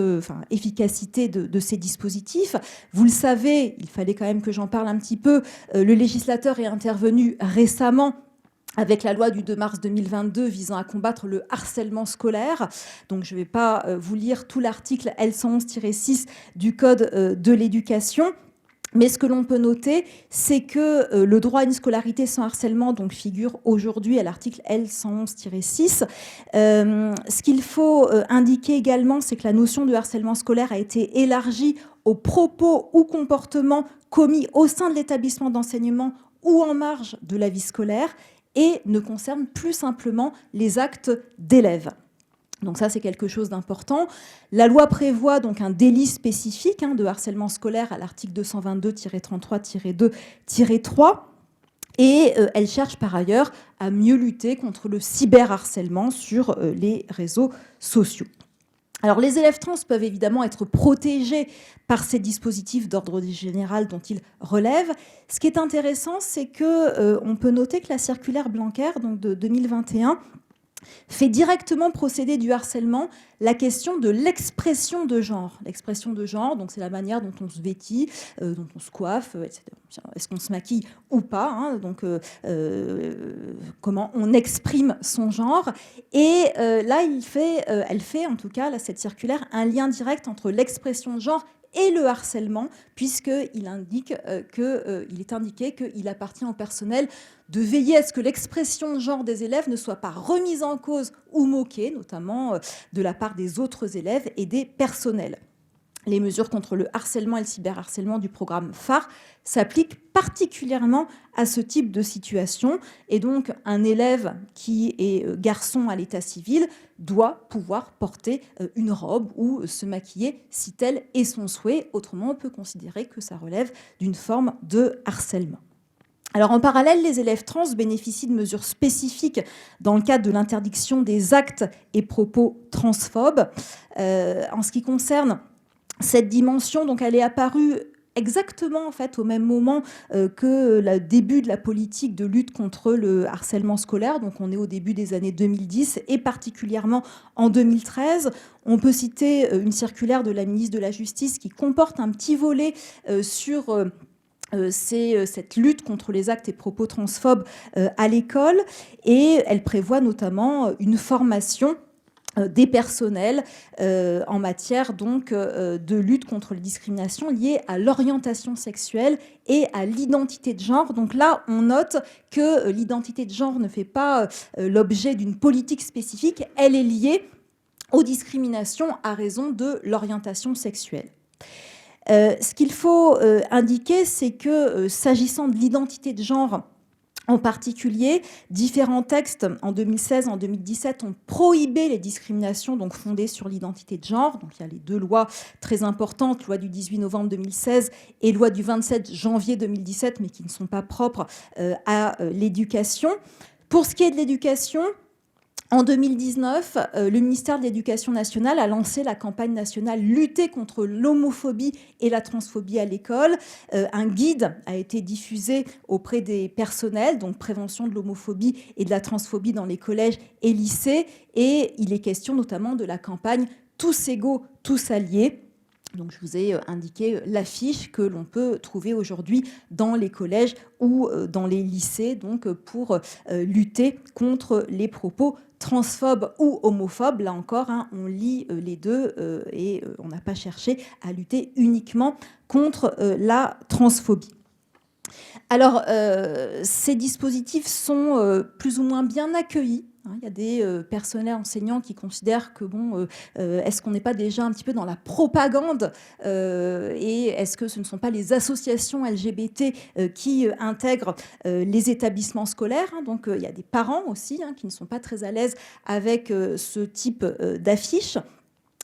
efficacité de ces dispositifs. Vous le savez, il fallait quand même que j'en parle un petit peu, le législateur est intervenu récemment avec la loi du 2 mars 2022 visant à combattre le harcèlement scolaire. Donc je ne vais pas vous lire tout l'article L111-6 du Code de l'éducation. Mais ce que l'on peut noter, c'est que le droit à une scolarité sans harcèlement donc, figure aujourd'hui à l'article L111-6. Ce qu'il faut indiquer également, c'est que la notion de harcèlement scolaire a été élargie aux propos ou comportements commis au sein de l'établissement d'enseignement ou en marge de la vie scolaire et ne concerne plus simplement les actes d'élèves. Donc ça, c'est quelque chose d'important. La loi prévoit donc un délit spécifique de harcèlement scolaire à l'article 222-33-2-3 et elle cherche par ailleurs à mieux lutter contre le cyberharcèlement sur les réseaux sociaux. Alors, les élèves trans peuvent évidemment être protégés par ces dispositifs d'ordre général dont ils relèvent. Ce qui est intéressant, c'est qu'on peut noter que la circulaire Blanquer donc de 2021 fait directement procéder du harcèlement la question de l'expression de genre. L'expression de genre, donc c'est la manière dont on se vêtit, dont on se coiffe, etc. Est-ce qu'on se maquille ou pas, donc comment on exprime son genre. Et là, elle fait, en tout cas, là, cette circulaire, un lien direct entre l'expression de genre et le harcèlement, puisqu'il indique il est indiqué qu'il appartient au personnel de veiller à ce que l'expression de genre des élèves ne soit pas remise en cause ou moquée, notamment de la part des autres élèves et des personnels. Les mesures contre le harcèlement et le cyberharcèlement du programme phare s'appliquent particulièrement à ce type de situation. Et donc, un élève qui est garçon à l'état civil doit pouvoir porter une robe ou se maquiller si tel est son souhait. Autrement, on peut considérer que ça relève d'une forme de harcèlement. Alors, en parallèle, les élèves trans bénéficient de mesures spécifiques dans le cadre de l'interdiction des actes et propos transphobes. En ce qui concerne cette dimension, donc, elle est apparue exactement en fait, au même moment que le début de la politique de lutte contre le harcèlement scolaire. Donc on est au début des années 2010 et particulièrement en 2013. On peut citer une circulaire de la ministre de la Justice qui comporte un petit volet sur cette lutte contre les actes et propos transphobes à l'école, et elle prévoit notamment une formation des personnels en matière donc de lutte contre les discriminations liées à l'orientation sexuelle et à l'identité de genre. Donc là, on note que l'identité de genre ne fait pas l'objet d'une politique spécifique, elle est liée aux discriminations à raison de l'orientation sexuelle. Ce qu'il faut indiquer, c'est que s'agissant de l'identité de genre, en particulier, différents textes en 2016, en 2017 ont prohibé les discriminations donc fondées sur l'identité de genre. Donc il y a les deux lois très importantes, loi du 18 novembre 2016 et loi du 27 janvier 2017, mais qui ne sont pas propres à l'éducation. Pour ce qui est de l'éducation, en 2019, le ministère de l'Éducation nationale a lancé la campagne nationale Lutter contre l'homophobie et la transphobie à l'école. Un guide a été diffusé auprès des personnels, donc prévention de l'homophobie et de la transphobie dans les collèges et lycées. Et il est question notamment de la campagne Tous égaux, tous alliés. Donc, je vous ai indiqué l'affiche que l'on peut trouver aujourd'hui dans les collèges ou dans les lycées, donc pour lutter contre les propos transphobes ou homophobes. Là encore, on lit les deux et on n'a pas cherché à lutter uniquement contre la transphobie. Alors, ces dispositifs sont plus ou moins bien accueillis. Il y a des personnels enseignants qui considèrent que, est-ce qu'on n'est pas déjà un petit peu dans la propagande et est-ce que ce ne sont pas les associations LGBT qui intègrent les établissements scolaires. Donc, il y a des parents aussi qui ne sont pas très à l'aise avec ce type d'affiches.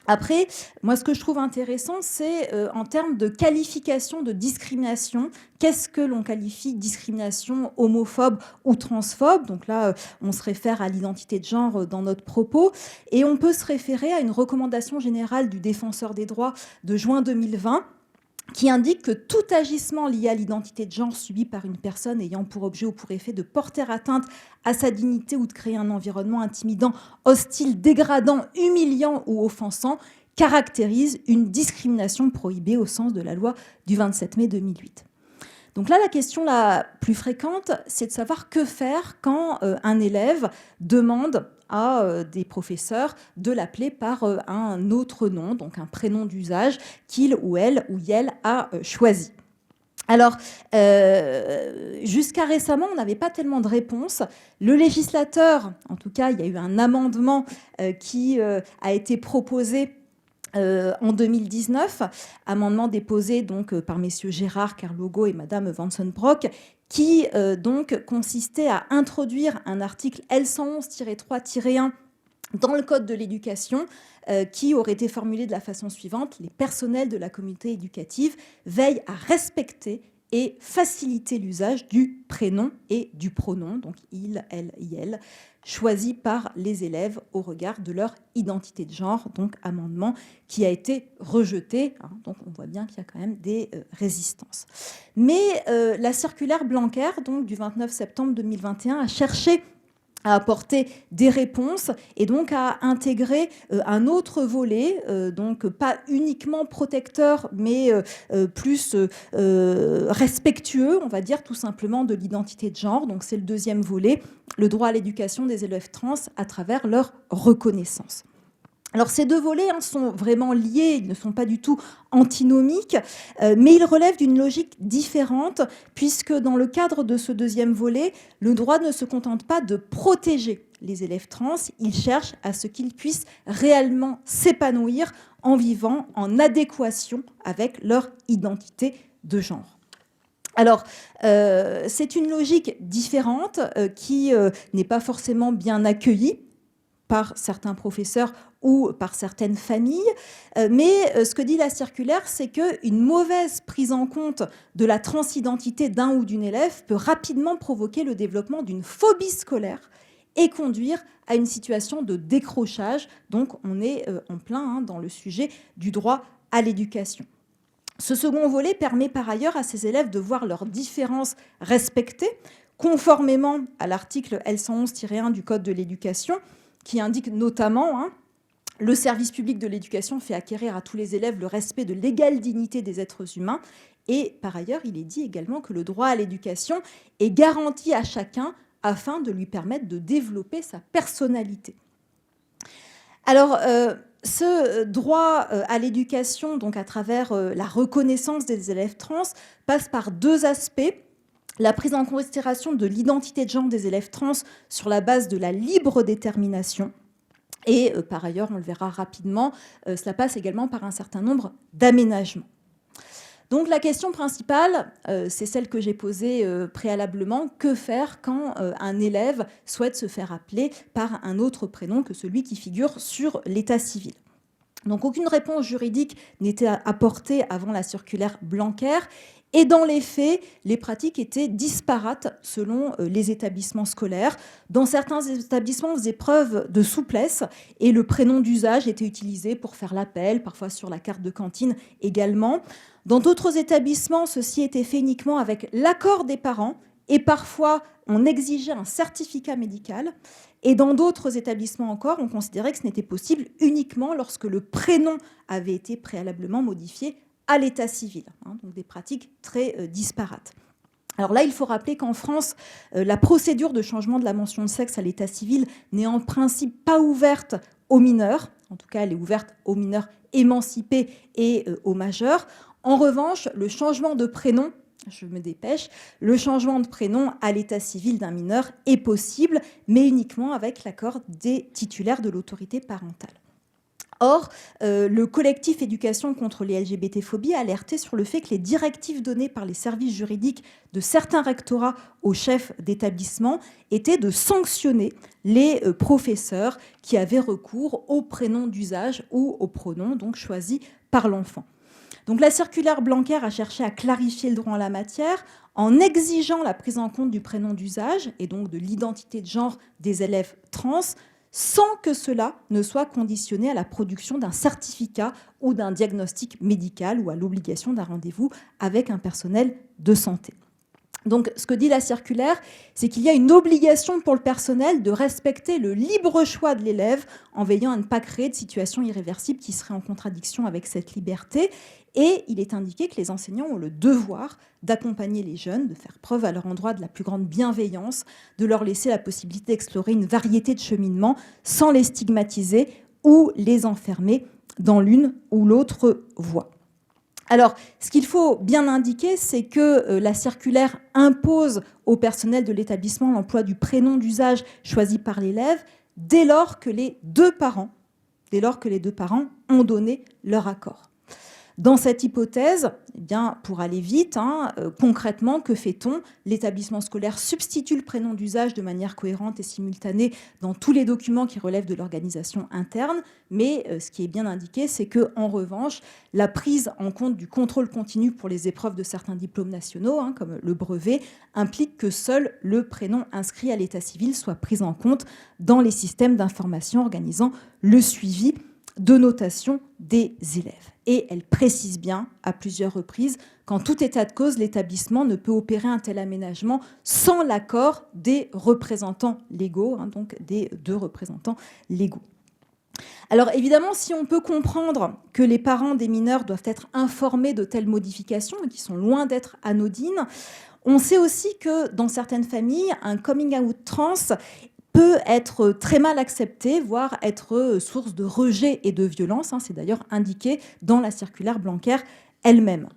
Après, moi, ce que je trouve intéressant, c'est en termes de qualification de discrimination, qu'est-ce que l'on qualifie de discrimination homophobe ou transphobe? Donc là, on se réfère à l'identité de genre dans notre propos. Et on peut se référer à une recommandation générale du Défenseur des droits de juin 2020, qui indique que tout agissement lié à l'identité de genre subi par une personne ayant pour objet ou pour effet de porter atteinte à sa dignité ou de créer un environnement intimidant, hostile, dégradant, humiliant ou offensant caractérise une discrimination prohibée au sens de la loi du 27 mai 2008. Donc là, la question la plus fréquente, c'est de savoir que faire quand un élève demande à des professeurs de l'appeler par un autre nom, donc un prénom d'usage qu'il ou elle a choisi. Alors, jusqu'à récemment, on n'avait pas tellement de réponses. Le législateur, en tout cas, il y a eu un amendement qui a été proposé en 2019, amendement déposé donc par messieurs Gérard, Carlogo et madame Vansenbroek, qui donc consistait à introduire un article L111-3-1 dans le Code de l'éducation qui aurait été formulé de la façon suivante: les personnels de la communauté éducative veillent à respecter et faciliter l'usage du prénom et du pronom, donc il, elle, il, choisis par les élèves au regard de leur identité de genre. Donc amendement qui a été rejeté. Donc on voit bien qu'il y a quand même des résistances. Mais la circulaire Blanquer, donc du 29 septembre 2021, a cherché à apporter des réponses et donc à intégrer un autre volet, donc pas uniquement protecteur, mais plus respectueux, on va dire tout simplement, de l'identité de genre. Donc c'est le deuxième volet, le droit à l'éducation des élèves trans à travers leur reconnaissance. Alors ces deux volets sont vraiment liés, ils ne sont pas du tout antinomiques, mais ils relèvent d'une logique différente, puisque dans le cadre de ce deuxième volet, le droit ne se contente pas de protéger les élèves trans, il cherche à ce qu'ils puissent réellement s'épanouir en vivant en adéquation avec leur identité de genre. Alors, c'est une logique différente qui n'est pas forcément bien accueillie par certains professeurs ou par certaines familles. Mais ce que dit la circulaire, c'est qu'une mauvaise prise en compte de la transidentité d'un ou d'une élève peut rapidement provoquer le développement d'une phobie scolaire et conduire à une situation de décrochage. Donc on est en plein dans le sujet du droit à l'éducation. Ce second volet permet par ailleurs à ces élèves de voir leurs différences respectées, conformément à l'article L111-1 du Code de l'éducation, qui indique notamment le service public de l'éducation fait acquérir à tous les élèves le respect de l'égale dignité des êtres humains. Et par ailleurs, il est dit également que le droit à l'éducation est garanti à chacun afin de lui permettre de développer sa personnalité. Alors, ce droit à l'éducation, donc à travers la reconnaissance des élèves trans, passe par deux aspects. La prise en considération de l'identité de genre des élèves trans sur la base de la libre détermination. Et par ailleurs, on le verra rapidement, cela passe également par un certain nombre d'aménagements. Donc la question principale, c'est celle que j'ai posée préalablement. Que faire quand un élève souhaite se faire appeler par un autre prénom que celui qui figure sur l'état civil ? Donc aucune réponse juridique n'était apportée avant la circulaire Blanquer. Et dans les faits, les pratiques étaient disparates selon les établissements scolaires. Dans certains établissements, on faisait preuve de souplesse et le prénom d'usage était utilisé pour faire l'appel, parfois sur la carte de cantine également. Dans d'autres établissements, ceci était fait uniquement avec l'accord des parents et parfois on exigeait un certificat médical. Et dans d'autres établissements encore, on considérait que ce n'était possible uniquement lorsque le prénom avait été préalablement modifié à l'état civil. Donc des pratiques très disparates. Alors là, il faut rappeler qu'en France, la procédure de changement de la mention de sexe à l'état civil n'est en principe pas ouverte aux mineurs. En tout cas, elle est ouverte aux mineurs émancipés et aux majeurs. En revanche, le changement de prénom, je me dépêche, le changement de prénom à l'état civil d'un mineur est possible, mais uniquement avec l'accord des titulaires de l'autorité parentale. Or, le collectif Éducation contre les LGBT-phobies a alerté sur le fait que les directives données par les services juridiques de certains rectorats aux chefs d'établissement étaient de sanctionner les professeurs qui avaient recours au prénom d'usage ou au pronom donc choisi par l'enfant. Donc la circulaire Blanquer a cherché à clarifier le droit en la matière en exigeant la prise en compte du prénom d'usage et donc de l'identité de genre des élèves trans, sans que cela ne soit conditionné à la production d'un certificat ou d'un diagnostic médical ou à l'obligation d'un rendez-vous avec un personnel de santé. Donc, ce que dit la circulaire, c'est qu'il y a une obligation pour le personnel de respecter le libre choix de l'élève en veillant à ne pas créer de situation irréversible qui serait en contradiction avec cette liberté. Et il est indiqué que les enseignants ont le devoir d'accompagner les jeunes, de faire preuve à leur endroit de la plus grande bienveillance, de leur laisser la possibilité d'explorer une variété de cheminements sans les stigmatiser ou les enfermer dans l'une ou l'autre voie. Alors, ce qu'il faut bien indiquer, c'est que la circulaire impose au personnel de l'établissement l'emploi du prénom d'usage choisi par l'élève dès lors que les deux parents ont donné leur accord. Dans cette hypothèse, eh bien, pour aller vite, concrètement, que fait-on ? L'établissement scolaire substitue le prénom d'usage de manière cohérente et simultanée dans tous les documents qui relèvent de l'organisation interne. Mais ce qui est bien indiqué, c'est qu'en revanche, la prise en compte du contrôle continu pour les épreuves de certains diplômes nationaux, comme le brevet, implique que seul le prénom inscrit à l'état civil soit pris en compte dans les systèmes d'information organisant le suivi de notation des élèves. Et elle précise bien à plusieurs reprises qu'en tout état de cause, l'établissement ne peut opérer un tel aménagement sans l'accord des représentants légaux, donc des deux représentants légaux. Alors évidemment, si on peut comprendre que les parents des mineurs doivent être informés de telles modifications et qui sont loin d'être anodines, on sait aussi que dans certaines familles, un coming out trans peut être très mal acceptée, voire être source de rejet et de violence. C'est d'ailleurs indiqué dans la circulaire Blanquer elle-même.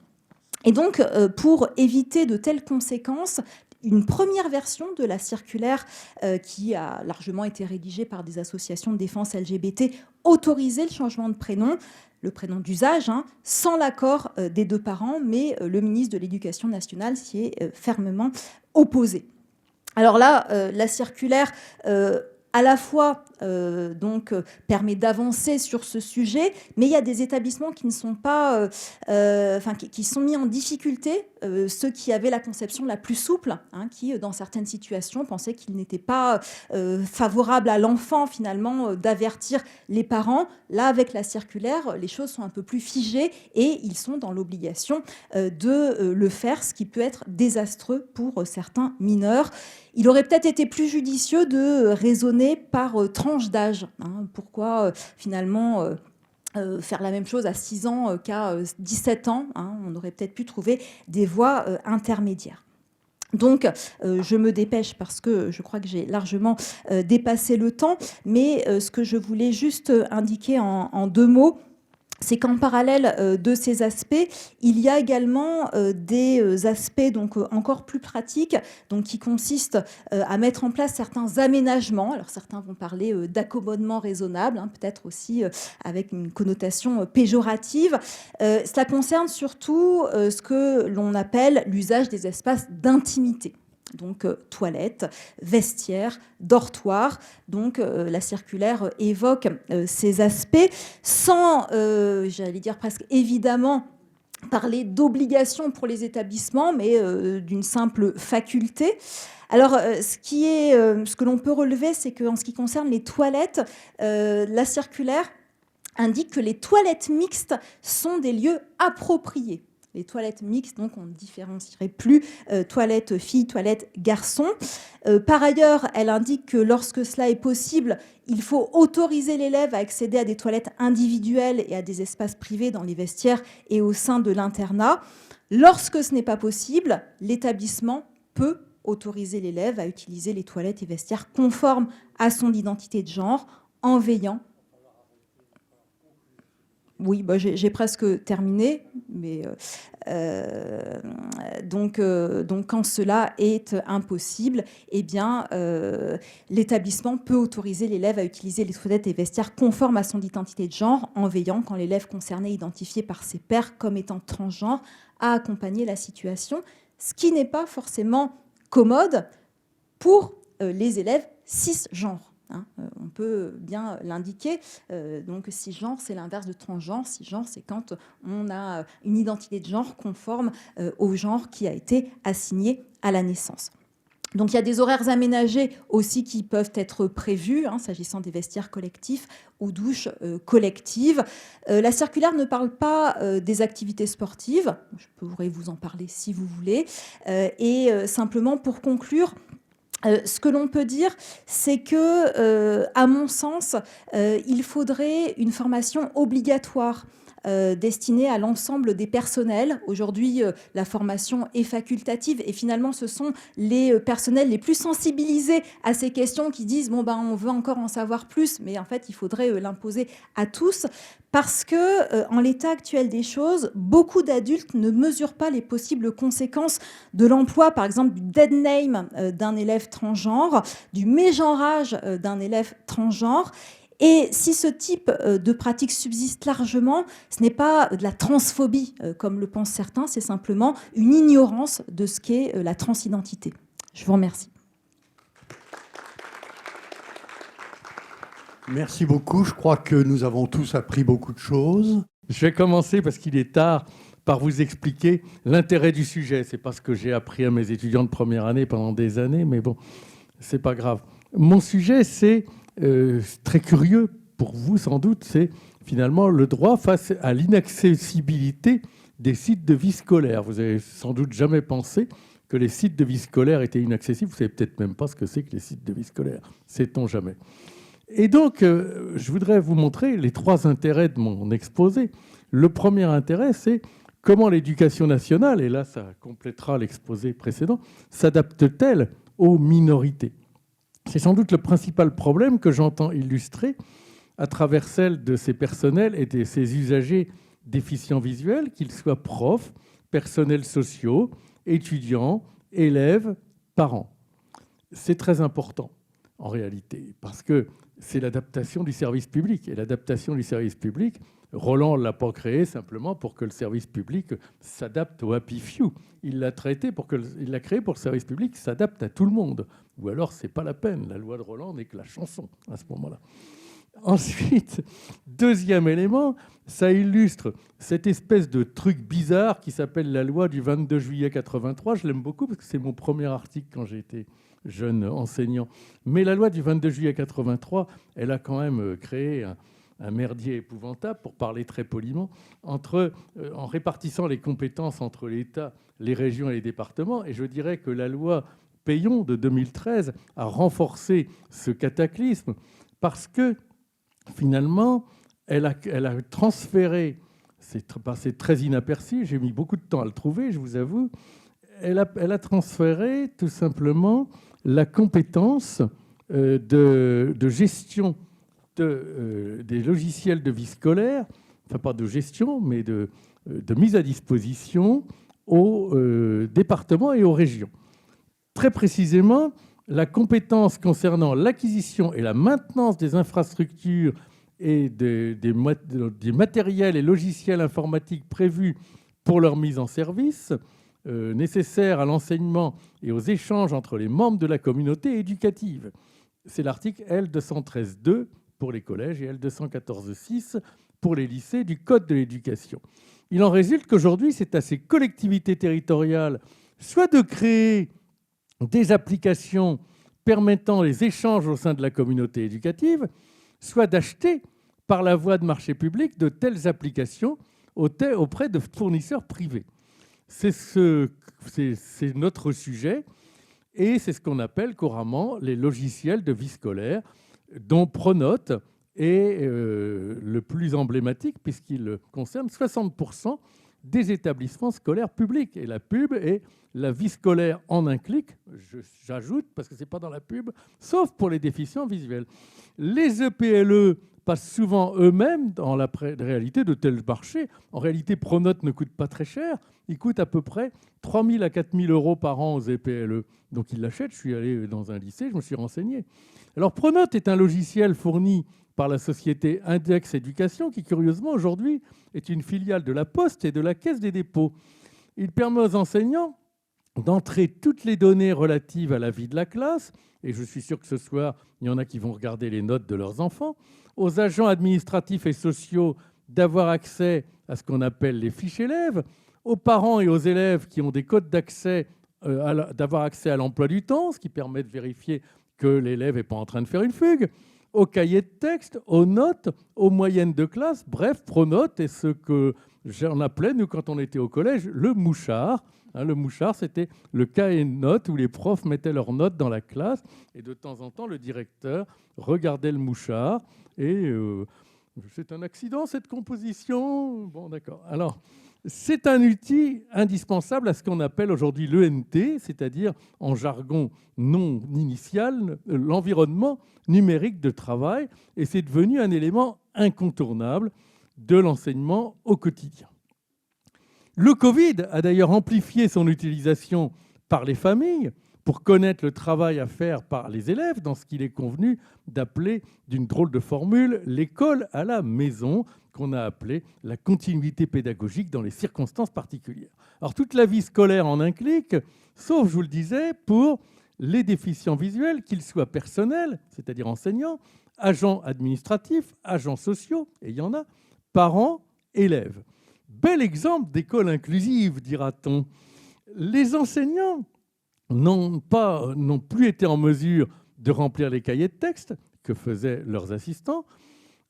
Et donc, pour éviter de telles conséquences, une première version de la circulaire qui a largement été rédigée par des associations de défense LGBT autorisait le changement de prénom, le prénom d'usage, sans l'accord des deux parents, mais le ministre de l'Éducation nationale s'y est fermement opposé. Alors là, la circulaire à la fois permet d'avancer sur ce sujet, mais il y a des établissements qui ne sont pas, qui sont mis en difficulté, ceux qui avaient la conception la plus souple, qui dans certaines situations pensaient qu'il n'était pas favorable à l'enfant finalement d'avertir les parents. Là, avec la circulaire, les choses sont un peu plus figées et ils sont dans l'obligation de le faire, ce qui peut être désastreux pour certains mineurs. Il aurait peut-être été plus judicieux de raisonner par tranche d'âge. Pourquoi finalement faire la même chose à 6 ans qu'à 17 ans, on aurait peut-être pu trouver des voies intermédiaires. Donc, je me dépêche parce que je crois que j'ai largement dépassé le temps, mais ce que je voulais juste indiquer en 2 mots, c'est qu'en parallèle de ces aspects, il y a également des aspects encore plus pratiques, qui consistent à mettre en place certains aménagements. Alors certains vont parler d'accommodement raisonnable, peut-être aussi avec une connotation péjorative. Cela concerne surtout ce que l'on appelle l'usage des espaces d'intimité. Donc toilettes, vestiaires, dortoirs. Donc la circulaire évoque ces aspects sans, j'allais dire presque évidemment, parler d'obligation pour les établissements, mais d'une simple faculté. Alors, ce que l'on peut relever, c'est qu'en ce qui concerne les toilettes, la circulaire indique que les toilettes mixtes sont des lieux appropriés. Les toilettes mixtes, donc on ne différencierait plus toilettes filles, toilettes garçons. Par ailleurs, elle indique que lorsque cela est possible, il faut autoriser l'élève à accéder à des toilettes individuelles et à des espaces privés dans les vestiaires et au sein de l'internat. Lorsque ce n'est pas possible, l'établissement peut autoriser l'élève à utiliser les toilettes et vestiaires conformes à son identité de genre en veillant. Oui, j'ai presque terminé, mais donc quand cela est impossible, l'établissement peut autoriser l'élève à utiliser les toilettes et vestiaires conformes à son identité de genre en veillant, quand l'élève concerné est identifié par ses pairs comme étant transgenre, à accompagner la situation, ce qui n'est pas forcément commode pour les élèves cisgenres. On peut bien l'indiquer. Donc, cisgenre, c'est l'inverse de transgenre. Cisgenre, c'est quand on a une identité de genre conforme au genre qui a été assigné à la naissance. Donc, il y a des horaires aménagés aussi qui peuvent être prévus, s'agissant des vestiaires collectifs ou douches collectives. La circulaire ne parle pas des activités sportives. Je pourrais vous en parler si vous voulez. Et simplement, pour conclure, ce que l'on peut dire, c'est que, à mon sens, il faudrait une formation obligatoire destinée à l'ensemble des personnels. Aujourd'hui, la formation est facultative et finalement, ce sont les personnels les plus sensibilisés à ces questions qui disent on veut encore en savoir plus, mais en fait, il faudrait l'imposer à tous. Parce que, en l'état actuel des choses, beaucoup d'adultes ne mesurent pas les possibles conséquences de l'emploi, par exemple, du dead name d'un élève transgenre, du mégenrage d'un élève transgenre. Et si ce type de pratique subsiste largement, ce n'est pas de la transphobie, comme le pensent certains, c'est simplement une ignorance de ce qu'est la transidentité. Je vous remercie. Merci beaucoup. Je crois que nous avons tous appris beaucoup de choses. Je vais commencer, parce qu'il est tard, par vous expliquer l'intérêt du sujet. C'est pas ce que j'ai appris à mes étudiants de première année pendant des années, mais bon, c'est pas grave. Mon sujet, c'est très curieux pour vous sans doute, c'est finalement le droit face à l'inaccessibilité des sites de vie scolaire. Vous avez sans doute jamais pensé que les sites de vie scolaire étaient inaccessibles. Vous savez peut-être même pas ce que c'est que les sites de vie scolaire. Sait-on jamais. Et donc, je voudrais vous montrer les 3 intérêts de mon exposé. Le premier intérêt, c'est comment l'éducation nationale, et là ça complétera l'exposé précédent, s'adapte-t-elle aux minorités. C'est sans doute le principal problème que j'entends illustrer à travers celle de ces personnels et de ces usagers déficients visuels, qu'ils soient profs, personnels sociaux, étudiants, élèves, parents. C'est très important, en réalité, parce que c'est l'adaptation du service public. Et l'adaptation du service public, Roland ne l'a pas créé simplement pour que le service public s'adapte au happy few. Il l'a créé pour que le service public s'adapte à tout le monde. Ou alors, ce n'est pas la peine. La loi de Roland n'est que la chanson à ce moment-là. Ensuite, deuxième élément, ça illustre cette espèce de truc bizarre qui s'appelle la loi du 22 juillet 83. Je l'aime beaucoup parce que c'est mon premier article quand j'ai été jeune enseignant. Mais la loi du 22 juillet 83, elle a quand même créé un merdier épouvantable, pour parler très poliment, en répartissant les compétences entre l'État, les régions et les départements. Et je dirais que la loi Peillon de 2013 a renforcé ce cataclysme parce que finalement, elle a transféré, c'est passé très inaperçu, j'ai mis beaucoup de temps à le trouver, je vous avoue, elle a transféré tout simplement la compétence de gestion des logiciels de vie scolaire, enfin pas de gestion, mais de mise à disposition aux départements et aux régions. Très précisément, la compétence concernant l'acquisition et la maintenance des infrastructures et des matériels et logiciels informatiques prévus pour leur mise en service, nécessaires à l'enseignement et aux échanges entre les membres de la communauté éducative. C'est l'article L213.2 pour les collèges et L214.6 pour les lycées du Code de l'éducation. Il en résulte qu'aujourd'hui, c'est à ces collectivités territoriales soit de créer des applications permettant les échanges au sein de la communauté éducative, soit d'acheter par la voie de marché public de telles applications auprès de fournisseurs privés. C'est notre sujet et c'est ce qu'on appelle couramment les logiciels de vie scolaire, dont Pronote est le plus emblématique puisqu'il concerne 60% des établissements scolaires publics. Et la pub est la vie scolaire en un clic, j'ajoute, parce que ce n'est pas dans la pub, sauf pour les déficients visuels. Les EPLE passent souvent eux-mêmes dans la réalité de tels marchés. En réalité, Pronote ne coûte pas très cher. Il coûte à peu près 3 000 à 4 000 euros par an aux EPLE. Donc ils l'achètent. Je suis allé dans un lycée, je me suis renseigné. Alors Pronote est un logiciel fourni par la société Index Éducation, qui curieusement aujourd'hui est une filiale de la Poste et de la Caisse des dépôts. Il permet aux enseignants d'entrer toutes les données relatives à la vie de la classe, et je suis sûr que ce soir, il y en a qui vont regarder les notes de leurs enfants, aux agents administratifs et sociaux d'avoir accès à ce qu'on appelle les fiches élèves, aux parents et aux élèves qui ont des codes d'accès, d'avoir accès à l'emploi du temps, ce qui permet de vérifier que l'élève n'est pas en train de faire une fugue, aux cahiers de texte, aux notes, aux moyennes de classe. Bref, Pronote est ce que j'en appelais, nous, quand on était au collège, le mouchard. Le mouchard, c'était le cahier de notes où les profs mettaient leurs notes dans la classe et de temps en temps, le directeur regardait le mouchard et c'est un accident, cette composition. Bon, d'accord. Alors, c'est un outil indispensable à ce qu'on appelle aujourd'hui l'ENT, c'est-à-dire, en jargon non initial, l'environnement numérique de travail, et c'est devenu un élément incontournable de l'enseignement au quotidien. Le Covid a d'ailleurs amplifié son utilisation par les familles pour connaître le travail à faire par les élèves dans ce qu'il est convenu d'appeler, d'une drôle de formule, l'école à la maison, qu'on a appelé la continuité pédagogique dans les circonstances particulières. Alors toute la vie scolaire en un clic, sauf, je vous le disais, pour les déficients visuels, qu'ils soient personnels, c'est-à-dire enseignants, agents administratifs, agents sociaux, et il y en a, parents, élèves. Bel exemple d'école inclusive, dira-t-on. Les enseignants n'ont plus été en mesure de remplir les cahiers de texte que faisaient leurs assistants.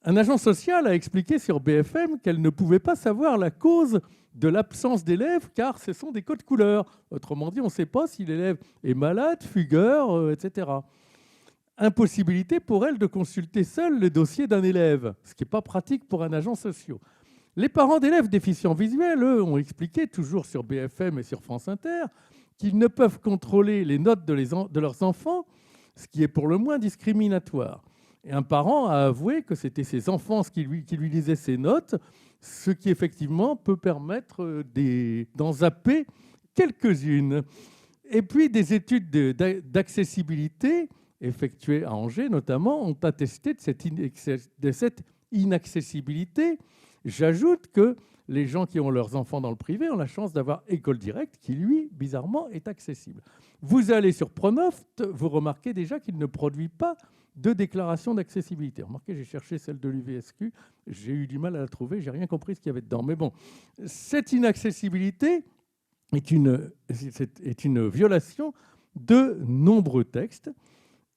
Un agent social a expliqué sur BFM qu'elle ne pouvait pas savoir la cause de l'absence d'élèves car ce sont des codes couleurs. Autrement dit, on ne sait pas si l'élève est malade, fugueur, etc. Impossibilité pour elle de consulter seule le dossier d'un élève, ce qui n'est pas pratique pour un agent social. Les parents d'élèves déficients visuels, eux, ont expliqué, toujours sur BFM et sur France Inter, qu'ils ne peuvent contrôler les notes de leurs enfants ce qui est pour le moins discriminatoire. Et un parent a avoué que c'était ses enfants qui lui lisaient ses notes, ce qui effectivement peut permettre d'en zapper quelques-unes. Et puis des études d'accessibilité effectuées à Angers notamment ont attesté de cette inaccessibilité. J'ajoute que les gens qui ont leurs enfants dans le privé ont la chance d'avoir École Directe qui, lui, bizarrement, est accessible. Vous allez sur Pronoft, vous remarquez déjà qu'il ne produit pas de déclaration d'accessibilité. Remarquez, j'ai cherché celle de l'UVSQ, j'ai eu du mal à la trouver, j'ai rien compris ce qu'il y avait dedans. Mais bon, cette inaccessibilité est une violation de nombreux textes.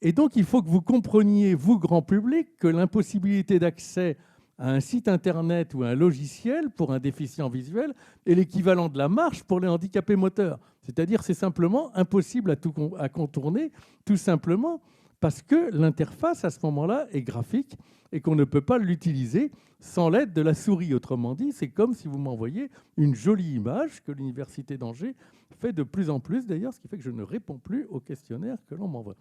Et donc, il faut que vous compreniez, vous, grand public, que l'impossibilité d'accès à un site internet ou à un logiciel pour un déficient visuel est l'équivalent de la marche pour les handicapés moteurs. C'est-à-dire, c'est simplement impossible à contourner, tout simplement parce que l'interface, à ce moment-là, est graphique et qu'on ne peut pas l'utiliser sans l'aide de la souris. Autrement dit, c'est comme si vous m'envoyiez une jolie image que l'Université d'Angers fait de plus en plus, d'ailleurs, ce qui fait que je ne réponds plus aux questionnaires que l'on m'envoie.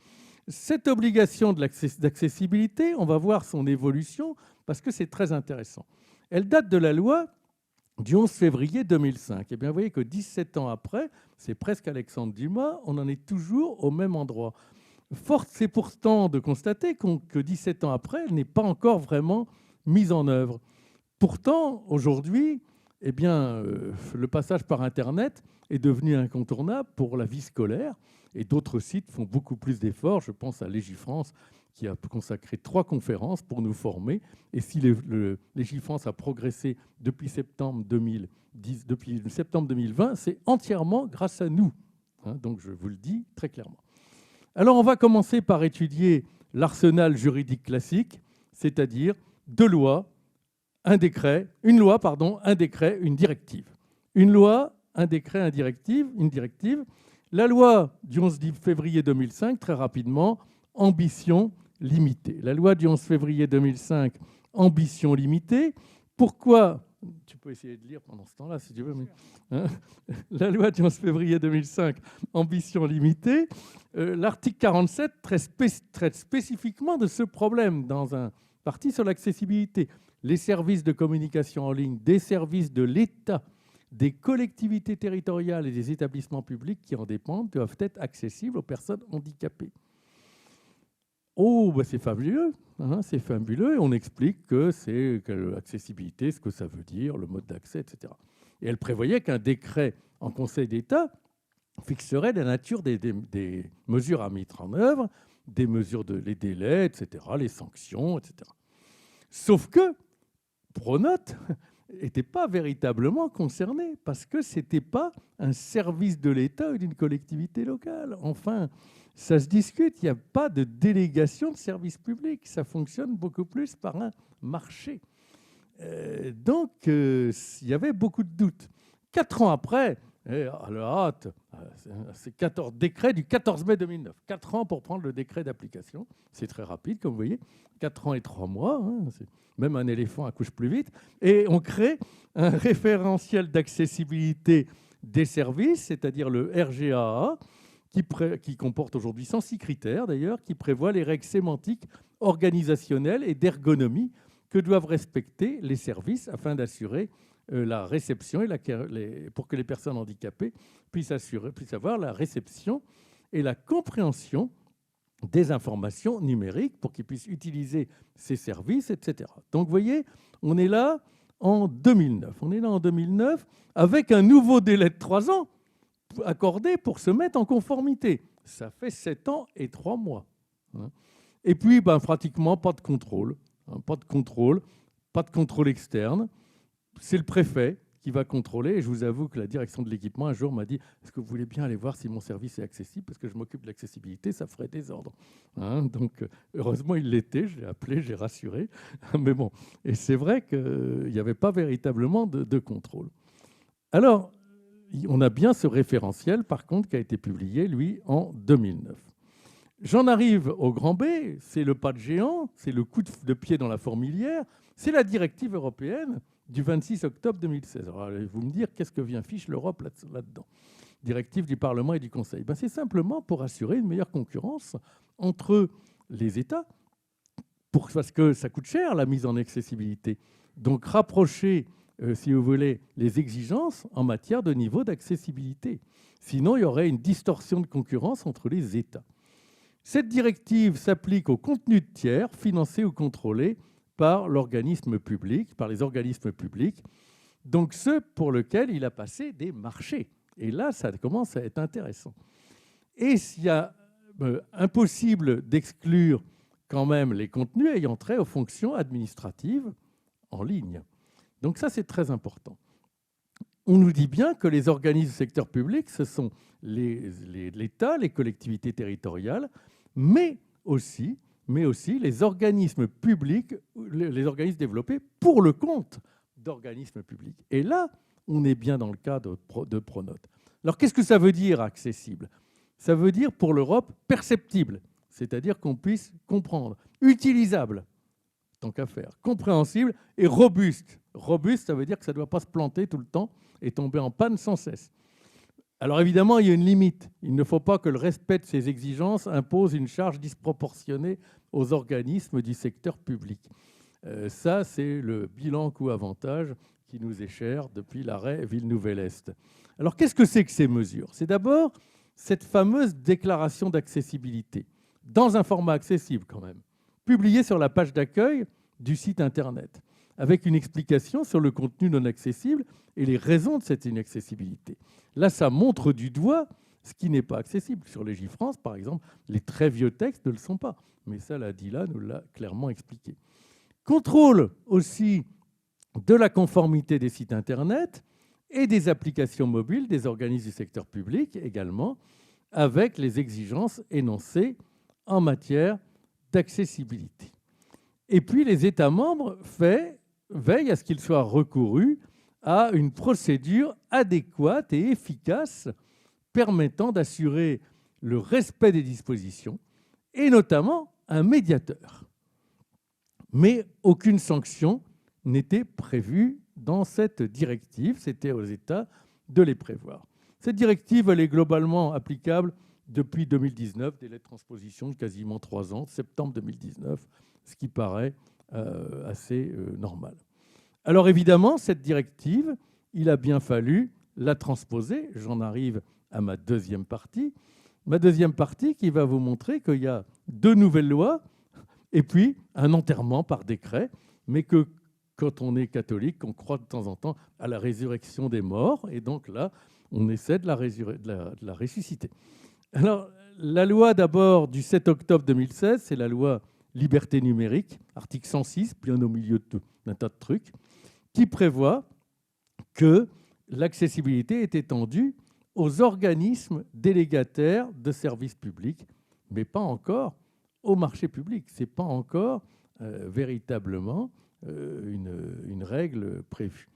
Cette obligation d'accessibilité, on va voir son évolution parce que c'est très intéressant. Elle date de la loi du 11 février 2005. Et bien, vous voyez que 17 ans après, c'est presque Alexandre Dumas, on en est toujours au même endroit. Force est pourtant de constater que 17 ans après, elle n'est pas encore vraiment mise en œuvre. Pourtant, aujourd'hui, eh bien, le passage par Internet est devenu incontournable pour la vie scolaire et d'autres sites font beaucoup plus d'efforts. Je pense à Légifrance qui a consacré 3 conférences pour nous former. Et si Légifrance a progressé depuis septembre 2020, c'est entièrement grâce à nous. Donc je vous le dis très clairement. Alors on va commencer par étudier l'arsenal juridique classique, c'est-à-dire 2 lois, un décret, une loi, pardon, un décret, une directive. Une loi, un décret, une directive. La loi du 11 février 2005, très rapidement, ambition limitée. La loi du 11 février 2005, ambition limitée. Pourquoi ? Tu peux essayer de lire pendant ce temps-là, si tu veux. Mais, la loi du 11 février 2005, ambition limitée. L'article 47 traite spécifiquement de ce problème dans un partie sur l'accessibilité. Les services de communication en ligne, des services de l'État, des collectivités territoriales et des établissements publics qui en dépendent doivent être accessibles aux personnes handicapées. Oh, ben c'est fabuleux, c'est fabuleux. Et on explique que c'est l'accessibilité, ce que ça veut dire, le mode d'accès, etc. Et elle prévoyait qu'un décret en Conseil d'État fixerait la nature des mesures à mettre en œuvre, des mesures, les délais, etc., les sanctions, etc. Sauf que Pronote n'était pas véritablement concerné parce que ce n'était pas un service de l'État ou d'une collectivité locale. Enfin, ça se discute, il n'y a pas de délégation de service public, ça fonctionne beaucoup plus par un marché. Donc, il y avait beaucoup de doutes. 4 ans après, à la hâte, c'est décret du 14 mai 2009. 4 ans pour prendre le décret d'application. C'est très rapide, comme vous voyez. 4 ans et 3 mois. Même un éléphant accouche plus vite. Et on crée un référentiel d'accessibilité des services, c'est-à-dire le RGAA, qui comporte aujourd'hui 106 critères, d'ailleurs, qui prévoit les règles sémantiques, organisationnelles et d'ergonomie que doivent respecter les services afin d'assurer la réception pour que les personnes handicapées puissent avoir la réception et la compréhension des informations numériques pour qu'ils puissent utiliser ces services, etc. Donc, vous voyez, on est là en 2009. On est là en 2009 avec un nouveau délai de 3 ans accordé pour se mettre en conformité. Ça fait 7 ans et 3 mois. Et puis, pratiquement pas de contrôle. Pas de contrôle externe. C'est le préfet qui va contrôler. Et je vous avoue que la direction de l'équipement, un jour, m'a dit « Est-ce que vous voulez bien aller voir si mon service est accessible ? Parce que je m'occupe de l'accessibilité, ça ferait désordre. » Donc, heureusement, il l'était. Je l'ai appelé, j'ai rassuré. Mais bon, et c'est vrai qu'il n'y avait pas véritablement de contrôle. Alors, on a bien ce référentiel, par contre, qui a été publié, lui, en 2009. J'en arrive au grand B, c'est le pas de géant, c'est le coup de pied dans la fourmilière, c'est la directive européenne du 26 octobre 2016. Alors, allez-vous me dire, qu'est-ce que vient fiche l'Europe là-dedans ? directive du Parlement et du Conseil? C'est simplement pour assurer une meilleure concurrence entre les États, parce que ça coûte cher la mise en accessibilité. Donc rapprocher, si vous voulez, les exigences en matière de niveau d'accessibilité. Sinon, il y aurait une distorsion de concurrence entre les États. Cette directive s'applique aux contenus de tiers financés ou contrôlés par l'organisme public, par les organismes publics, donc ceux pour lesquels il a passé des marchés. Et là, ça commence à être intéressant. Et s'il y a impossible d'exclure quand même les contenus ayant trait aux fonctions administratives en ligne. Donc ça, c'est très important. On nous dit bien que les organismes du secteur public, ce sont l'État, les collectivités territoriales, mais aussi les organismes publics, les organismes développés pour le compte d'organismes publics. Et là, on est bien dans le cas de Pronote. Alors, qu'est-ce que ça veut dire accessible? Ça veut dire pour l'Europe perceptible, c'est-à-dire qu'on puisse comprendre, utilisable, tant qu'à faire, compréhensible et robuste. Robuste, ça veut dire que ça ne doit pas se planter tout le temps et tomber en panne sans cesse. Alors évidemment, il y a une limite. Il ne faut pas que le respect de ces exigences impose une charge disproportionnée aux organismes du secteur public. Ça, c'est le bilan coût-avantage qui nous est cher depuis l'arrêt Villeneuve-Est. Alors qu'est-ce que c'est que ces mesures? C'est d'abord cette fameuse déclaration d'accessibilité, dans un format accessible quand même, publiée sur la page d'accueil du site Internet, avec une explication sur le contenu non accessible et les raisons de cette inaccessibilité. Là, ça montre du doigt ce qui n'est pas accessible. Sur Légifrance, par exemple, les très vieux textes ne le sont pas. Mais ça, la DILA nous l'a clairement expliqué. Contrôle aussi de la conformité des sites Internet et des applications mobiles des organismes du secteur public également, avec les exigences énoncées en matière d'accessibilité. Et puis, les États membres veillent à ce qu'il soit recouru à une procédure adéquate et efficace permettant d'assurer le respect des dispositions et notamment un médiateur. Mais aucune sanction n'était prévue dans cette directive. C'était aux États de les prévoir. Cette directive, elle est globalement applicable depuis 2019, délai de transposition de quasiment 3 ans, septembre 2019, ce qui paraît assez normal. Alors évidemment, cette directive, il a bien fallu la transposer. J'en arrive à ma deuxième partie. Ma deuxième partie qui va vous montrer qu'il y a 2 nouvelles lois et puis un enterrement par décret, mais que quand on est catholique, on croit de temps en temps à la résurrection des morts, et donc là, on essaie de la ressusciter. Alors, la loi d'abord du 7 octobre 2016, c'est la loi Liberté numérique, article 106, bien au milieu d'un tas de trucs, qui prévoit que l'accessibilité est étendue aux organismes délégataires de services publics, mais pas encore au marché public. Ce n'est pas encore véritablement une règle prévue.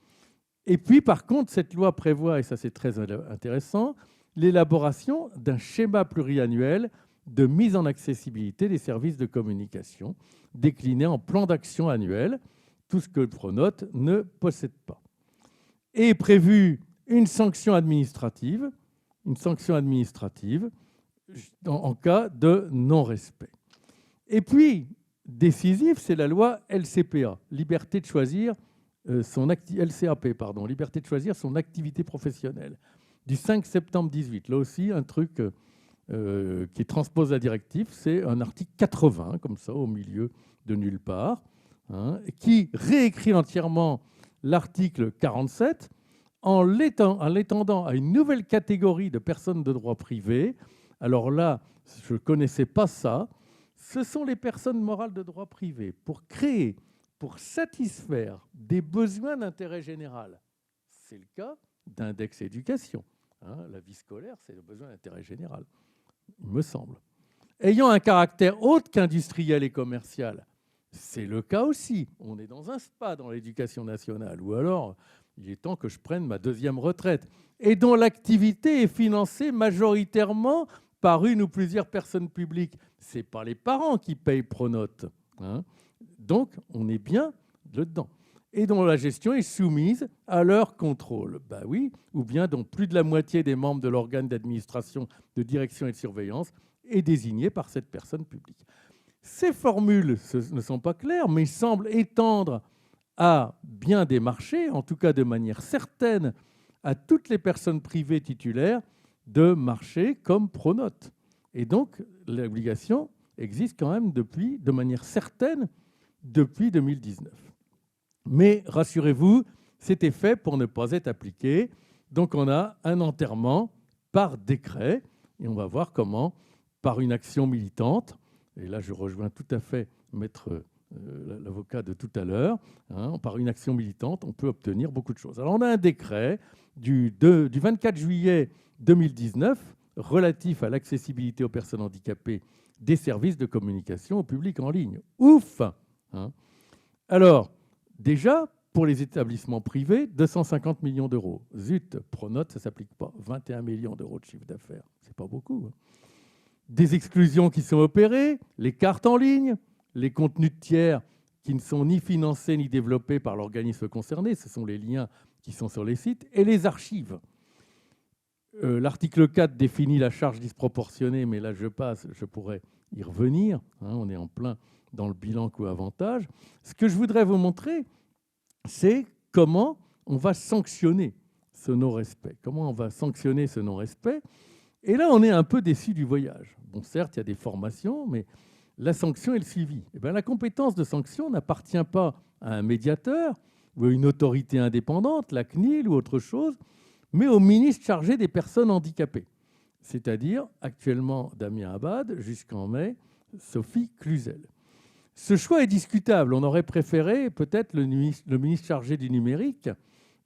Et puis, par contre, cette loi prévoit, et ça c'est très intéressant, l'élaboration d'un schéma pluriannuel de mise en accessibilité des services de communication, décliné en plan d'action annuel, tout ce que Pronote ne possède pas. Et est prévue une sanction administrative en cas de non-respect. Et puis, décisif, c'est la loi LCPA, liberté de choisir LCAP, liberté de choisir son activité professionnelle, du 5 septembre 2018. Là aussi, un truc qui transpose la directive, c'est un article 80, comme ça, au milieu de nulle part, qui réécrit entièrement l'article 47 en l'étendant à une nouvelle catégorie de personnes de droit privé. Alors là, je ne connaissais pas ça. Ce sont les personnes morales de droit privé pour satisfaire des besoins d'intérêt général. C'est le cas d'index éducation. La vie scolaire, c'est le besoin d'intérêt général, il me semble. Ayant un caractère autre qu'industriel et commercial, c'est le cas aussi. On est dans un spa dans l'éducation nationale, ou alors il est temps que je prenne ma 2e retraite, et dont l'activité est financée majoritairement par une ou plusieurs personnes publiques. Ce n'est pas les parents qui payent Pronote. Donc, on est bien dedans. et dont la gestion est soumise à leur contrôle. Ben oui, ou bien dont plus de la moitié des membres de l'organe d'administration, de direction et de surveillance est désigné par cette personne publique. Ces formules ne sont pas claires, mais semblent étendre à bien des marchés, en tout cas de manière certaine, à toutes les personnes privées titulaires de marchés comme Pronote. Et donc, l'obligation existe quand même de manière certaine depuis 2019. Mais rassurez-vous, c'était fait pour ne pas être appliqué. Donc on a un enterrement par décret, et on va voir comment, par une action militante, et là je rejoins tout à fait maître l'avocat de tout à l'heure, par une action militante, on peut obtenir beaucoup de choses. Alors on a un décret du 24 juillet 2019 relatif à l'accessibilité aux personnes handicapées des services de communication au public en ligne. Ouf, Alors, déjà, pour les établissements privés, 250 millions d'euros. Zut, Pronote, ça ne s'applique pas. 21 millions d'euros de chiffre d'affaires, c'est pas beaucoup. Des exclusions qui sont opérées, les cartes en ligne, les contenus de tiers qui ne sont ni financés ni développés par l'organisme concerné, ce sont les liens qui sont sur les sites, et les archives. L'article 4 définit la charge disproportionnée, mais là je passe, je pourrais y revenir. On est en plein dans le bilan coût-avantage. Ce que je voudrais vous montrer, c'est comment on va sanctionner ce non-respect. Comment on va sanctionner ce non-respect. Et là, on est un peu déçu du voyage. Bon, certes, il y a des formations, mais la sanction et le suivi. Eh bien, la compétence de sanction n'appartient pas à un médiateur ou à une autorité indépendante, la CNIL ou autre chose, mais au ministre chargé des personnes handicapées, c'est-à-dire actuellement Damien Abad, jusqu'en mai, Sophie Cluzel. Ce choix est discutable. On aurait préféré peut-être le ministre chargé du numérique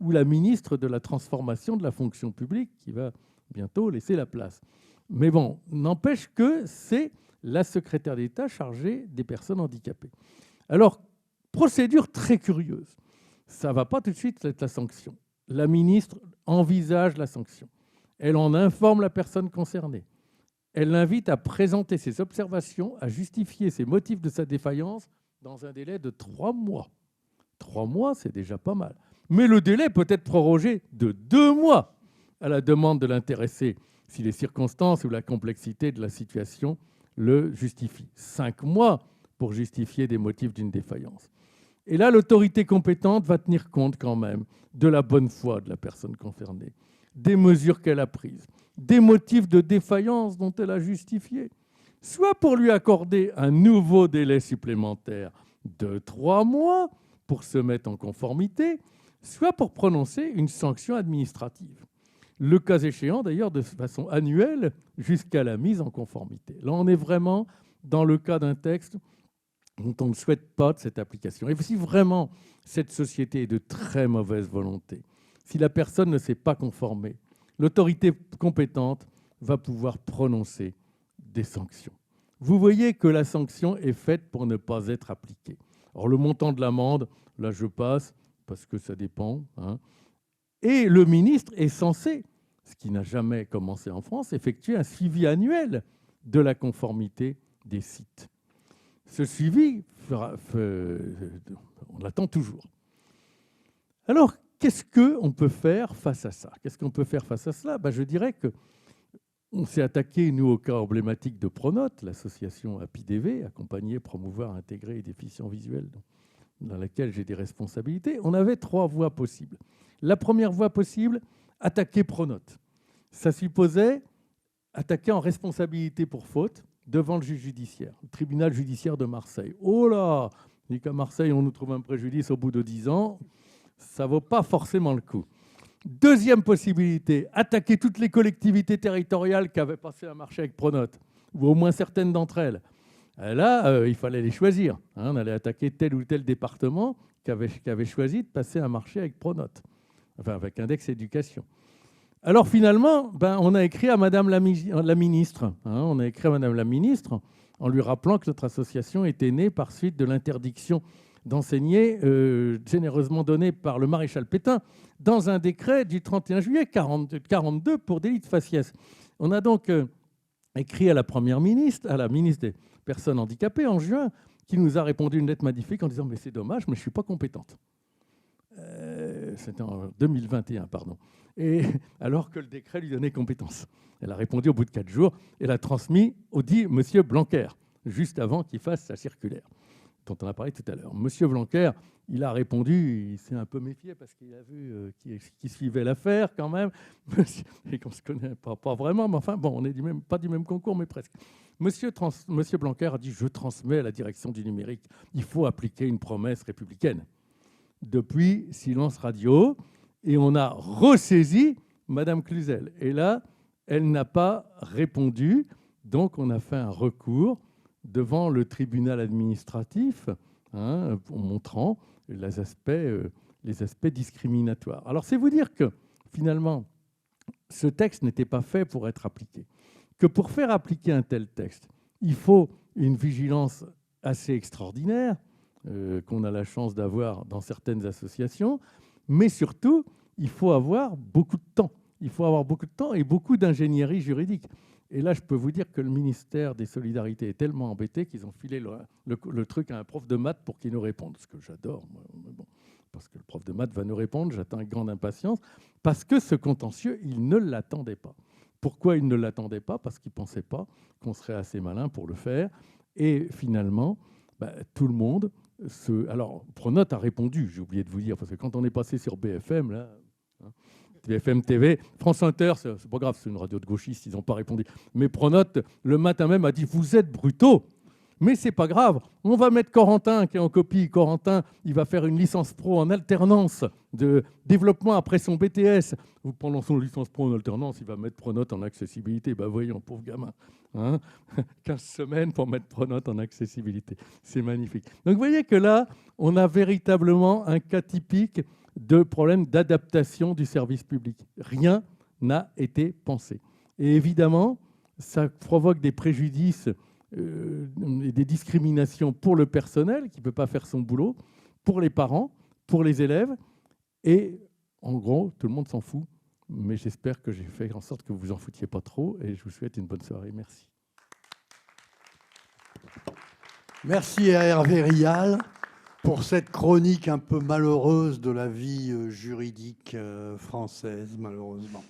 ou la ministre de la transformation de la fonction publique qui va bientôt laisser la place. Mais bon, n'empêche que c'est la secrétaire d'État chargée des personnes handicapées. Alors, procédure très curieuse. Ça ne va pas tout de suite être la sanction. La ministre envisage la sanction. Elle en informe la personne concernée. Elle l'invite à présenter ses observations, à justifier ses motifs de sa défaillance dans un délai de 3 mois. 3 mois, c'est déjà pas mal. Mais le délai peut être prorogé de 2 mois à la demande de l'intéressé, si les circonstances ou la complexité de la situation le justifient. 5 mois pour justifier des motifs d'une défaillance. Et là, l'autorité compétente va tenir compte quand même de la bonne foi de la personne concernée, des mesures qu'elle a prises, des motifs de défaillance dont elle a justifié, soit pour lui accorder un nouveau délai supplémentaire de 3 mois pour se mettre en conformité, soit pour prononcer une sanction administrative. Le cas échéant, d'ailleurs, de façon annuelle jusqu'à la mise en conformité. Là, on est vraiment dans le cas d'un texte dont on ne souhaite pas de cette application. Et si vraiment cette société est de très mauvaise volonté, si la personne ne s'est pas conformée, l'autorité compétente va pouvoir prononcer des sanctions. Vous voyez que la sanction est faite pour ne pas être appliquée. Alors le montant de l'amende, là je passe, parce que ça dépend. Et le ministre est censé, ce qui n'a jamais commencé en France, effectuer un suivi annuel de la conformité des sites. Ce suivi, on l'attend toujours. Alors, qu'est-ce qu'on peut faire face à ça? Qu'est-ce qu'on peut faire face à cela? Je dirais qu'on s'est attaqué, nous, au cas emblématique de Pronote, l'association APIDV, accompagner, promouvoir, intégrer les déficients visuels, dans laquelle j'ai des responsabilités. On avait 3 voies possibles. La première voie possible, attaquer Pronote. Ça supposait attaquer en responsabilité pour faute devant le juge judiciaire, le tribunal judiciaire de Marseille. Oh là, ni qu'à Marseille, on nous trouve un préjudice au bout de 10 ans, ça ne vaut pas forcément le coup. Deuxième possibilité, attaquer toutes les collectivités territoriales qui avaient passé un marché avec Pronote, ou au moins certaines d'entre elles. Et là, il fallait les choisir. On allait attaquer tel ou tel département qui avait choisi de passer un marché avec Pronote, enfin avec Index Éducation. Alors finalement, on a écrit à Madame la ministre. On a écrit à Madame la ministre en lui rappelant que notre association était née par suite de l'interdiction d'enseigner généreusement donnée par le maréchal Pétain dans un décret du 31 juillet 1942 pour délit de faciès. On a donc écrit à la Première ministre, à la ministre des Personnes handicapées en juin, qui nous a répondu une lettre magnifique en disant « mais c'est dommage, mais je ne suis pas compétente ». c'était en 2021, pardon. Et alors que le décret lui donnait compétence. Elle a répondu au bout de 4 jours et l'a transmis au dit Monsieur Blanquer, juste avant qu'il fasse sa circulaire, dont on a parlé tout à l'heure. Monsieur Blanquer, il a répondu, il s'est un peu méfié parce qu'il a vu qui suivait l'affaire quand même, et qu'on ne se connaît pas vraiment, mais enfin, bon, on n'est pas du même concours, mais presque. Monsieur Blanquer a dit « Je transmets à la direction du numérique, il faut appliquer une promesse républicaine ». Depuis, silence radio, et on a ressaisi Madame Cluzel. Et là, elle n'a pas répondu, donc on a fait un recours devant le tribunal administratif, en montrant les aspects discriminatoires. Alors, c'est vous dire que, finalement, ce texte n'était pas fait pour être appliqué. Que pour faire appliquer un tel texte, il faut une vigilance assez extraordinaire, qu'on a la chance d'avoir dans certaines associations, mais surtout, il faut avoir beaucoup de temps. Il faut avoir beaucoup de temps et beaucoup d'ingénierie juridique. Et là, je peux vous dire que le ministère des Solidarités est tellement embêté qu'ils ont filé le truc à un prof de maths pour qu'il nous réponde, ce que j'adore, mais bon, parce que le prof de maths va nous répondre, j'attends avec grande impatience, parce que ce contentieux, il ne l'attendait pas. Pourquoi il ne l'attendait pas? Parce qu'il ne pensait pas qu'on serait assez malin pour le faire. Et finalement, tout le monde... Alors, Pronote a répondu, j'ai oublié de vous dire, parce que quand on est passé sur BFM, là... BFM TV, France Inter, c'est pas grave, c'est une radio de gauchistes, ils n'ont pas répondu. Mais Pronote, le matin même, a dit « Vous êtes brutaux !» Mais c'est pas grave, on va mettre Corentin qui est en copie. Corentin, il va faire une licence pro en alternance de développement après son BTS. Pendant son licence pro en alternance, il va mettre Pronote en accessibilité. Ben voyons, pauvre gamin. 15 semaines pour mettre Pronote en accessibilité. C'est magnifique. Donc vous voyez que là, on a véritablement un cas typique de problème d'adaptation du service public. Rien n'a été pensé. Et évidemment, ça provoque des préjudices et des discriminations pour le personnel qui ne peut pas faire son boulot, pour les parents, pour les élèves. Et en gros, tout le monde s'en fout. Mais j'espère que j'ai fait en sorte que vous vous en foutiez pas trop. Et je vous souhaite une bonne soirée. Merci. Merci à Hervé Rial pour cette chronique un peu malheureuse de la vie juridique française, malheureusement.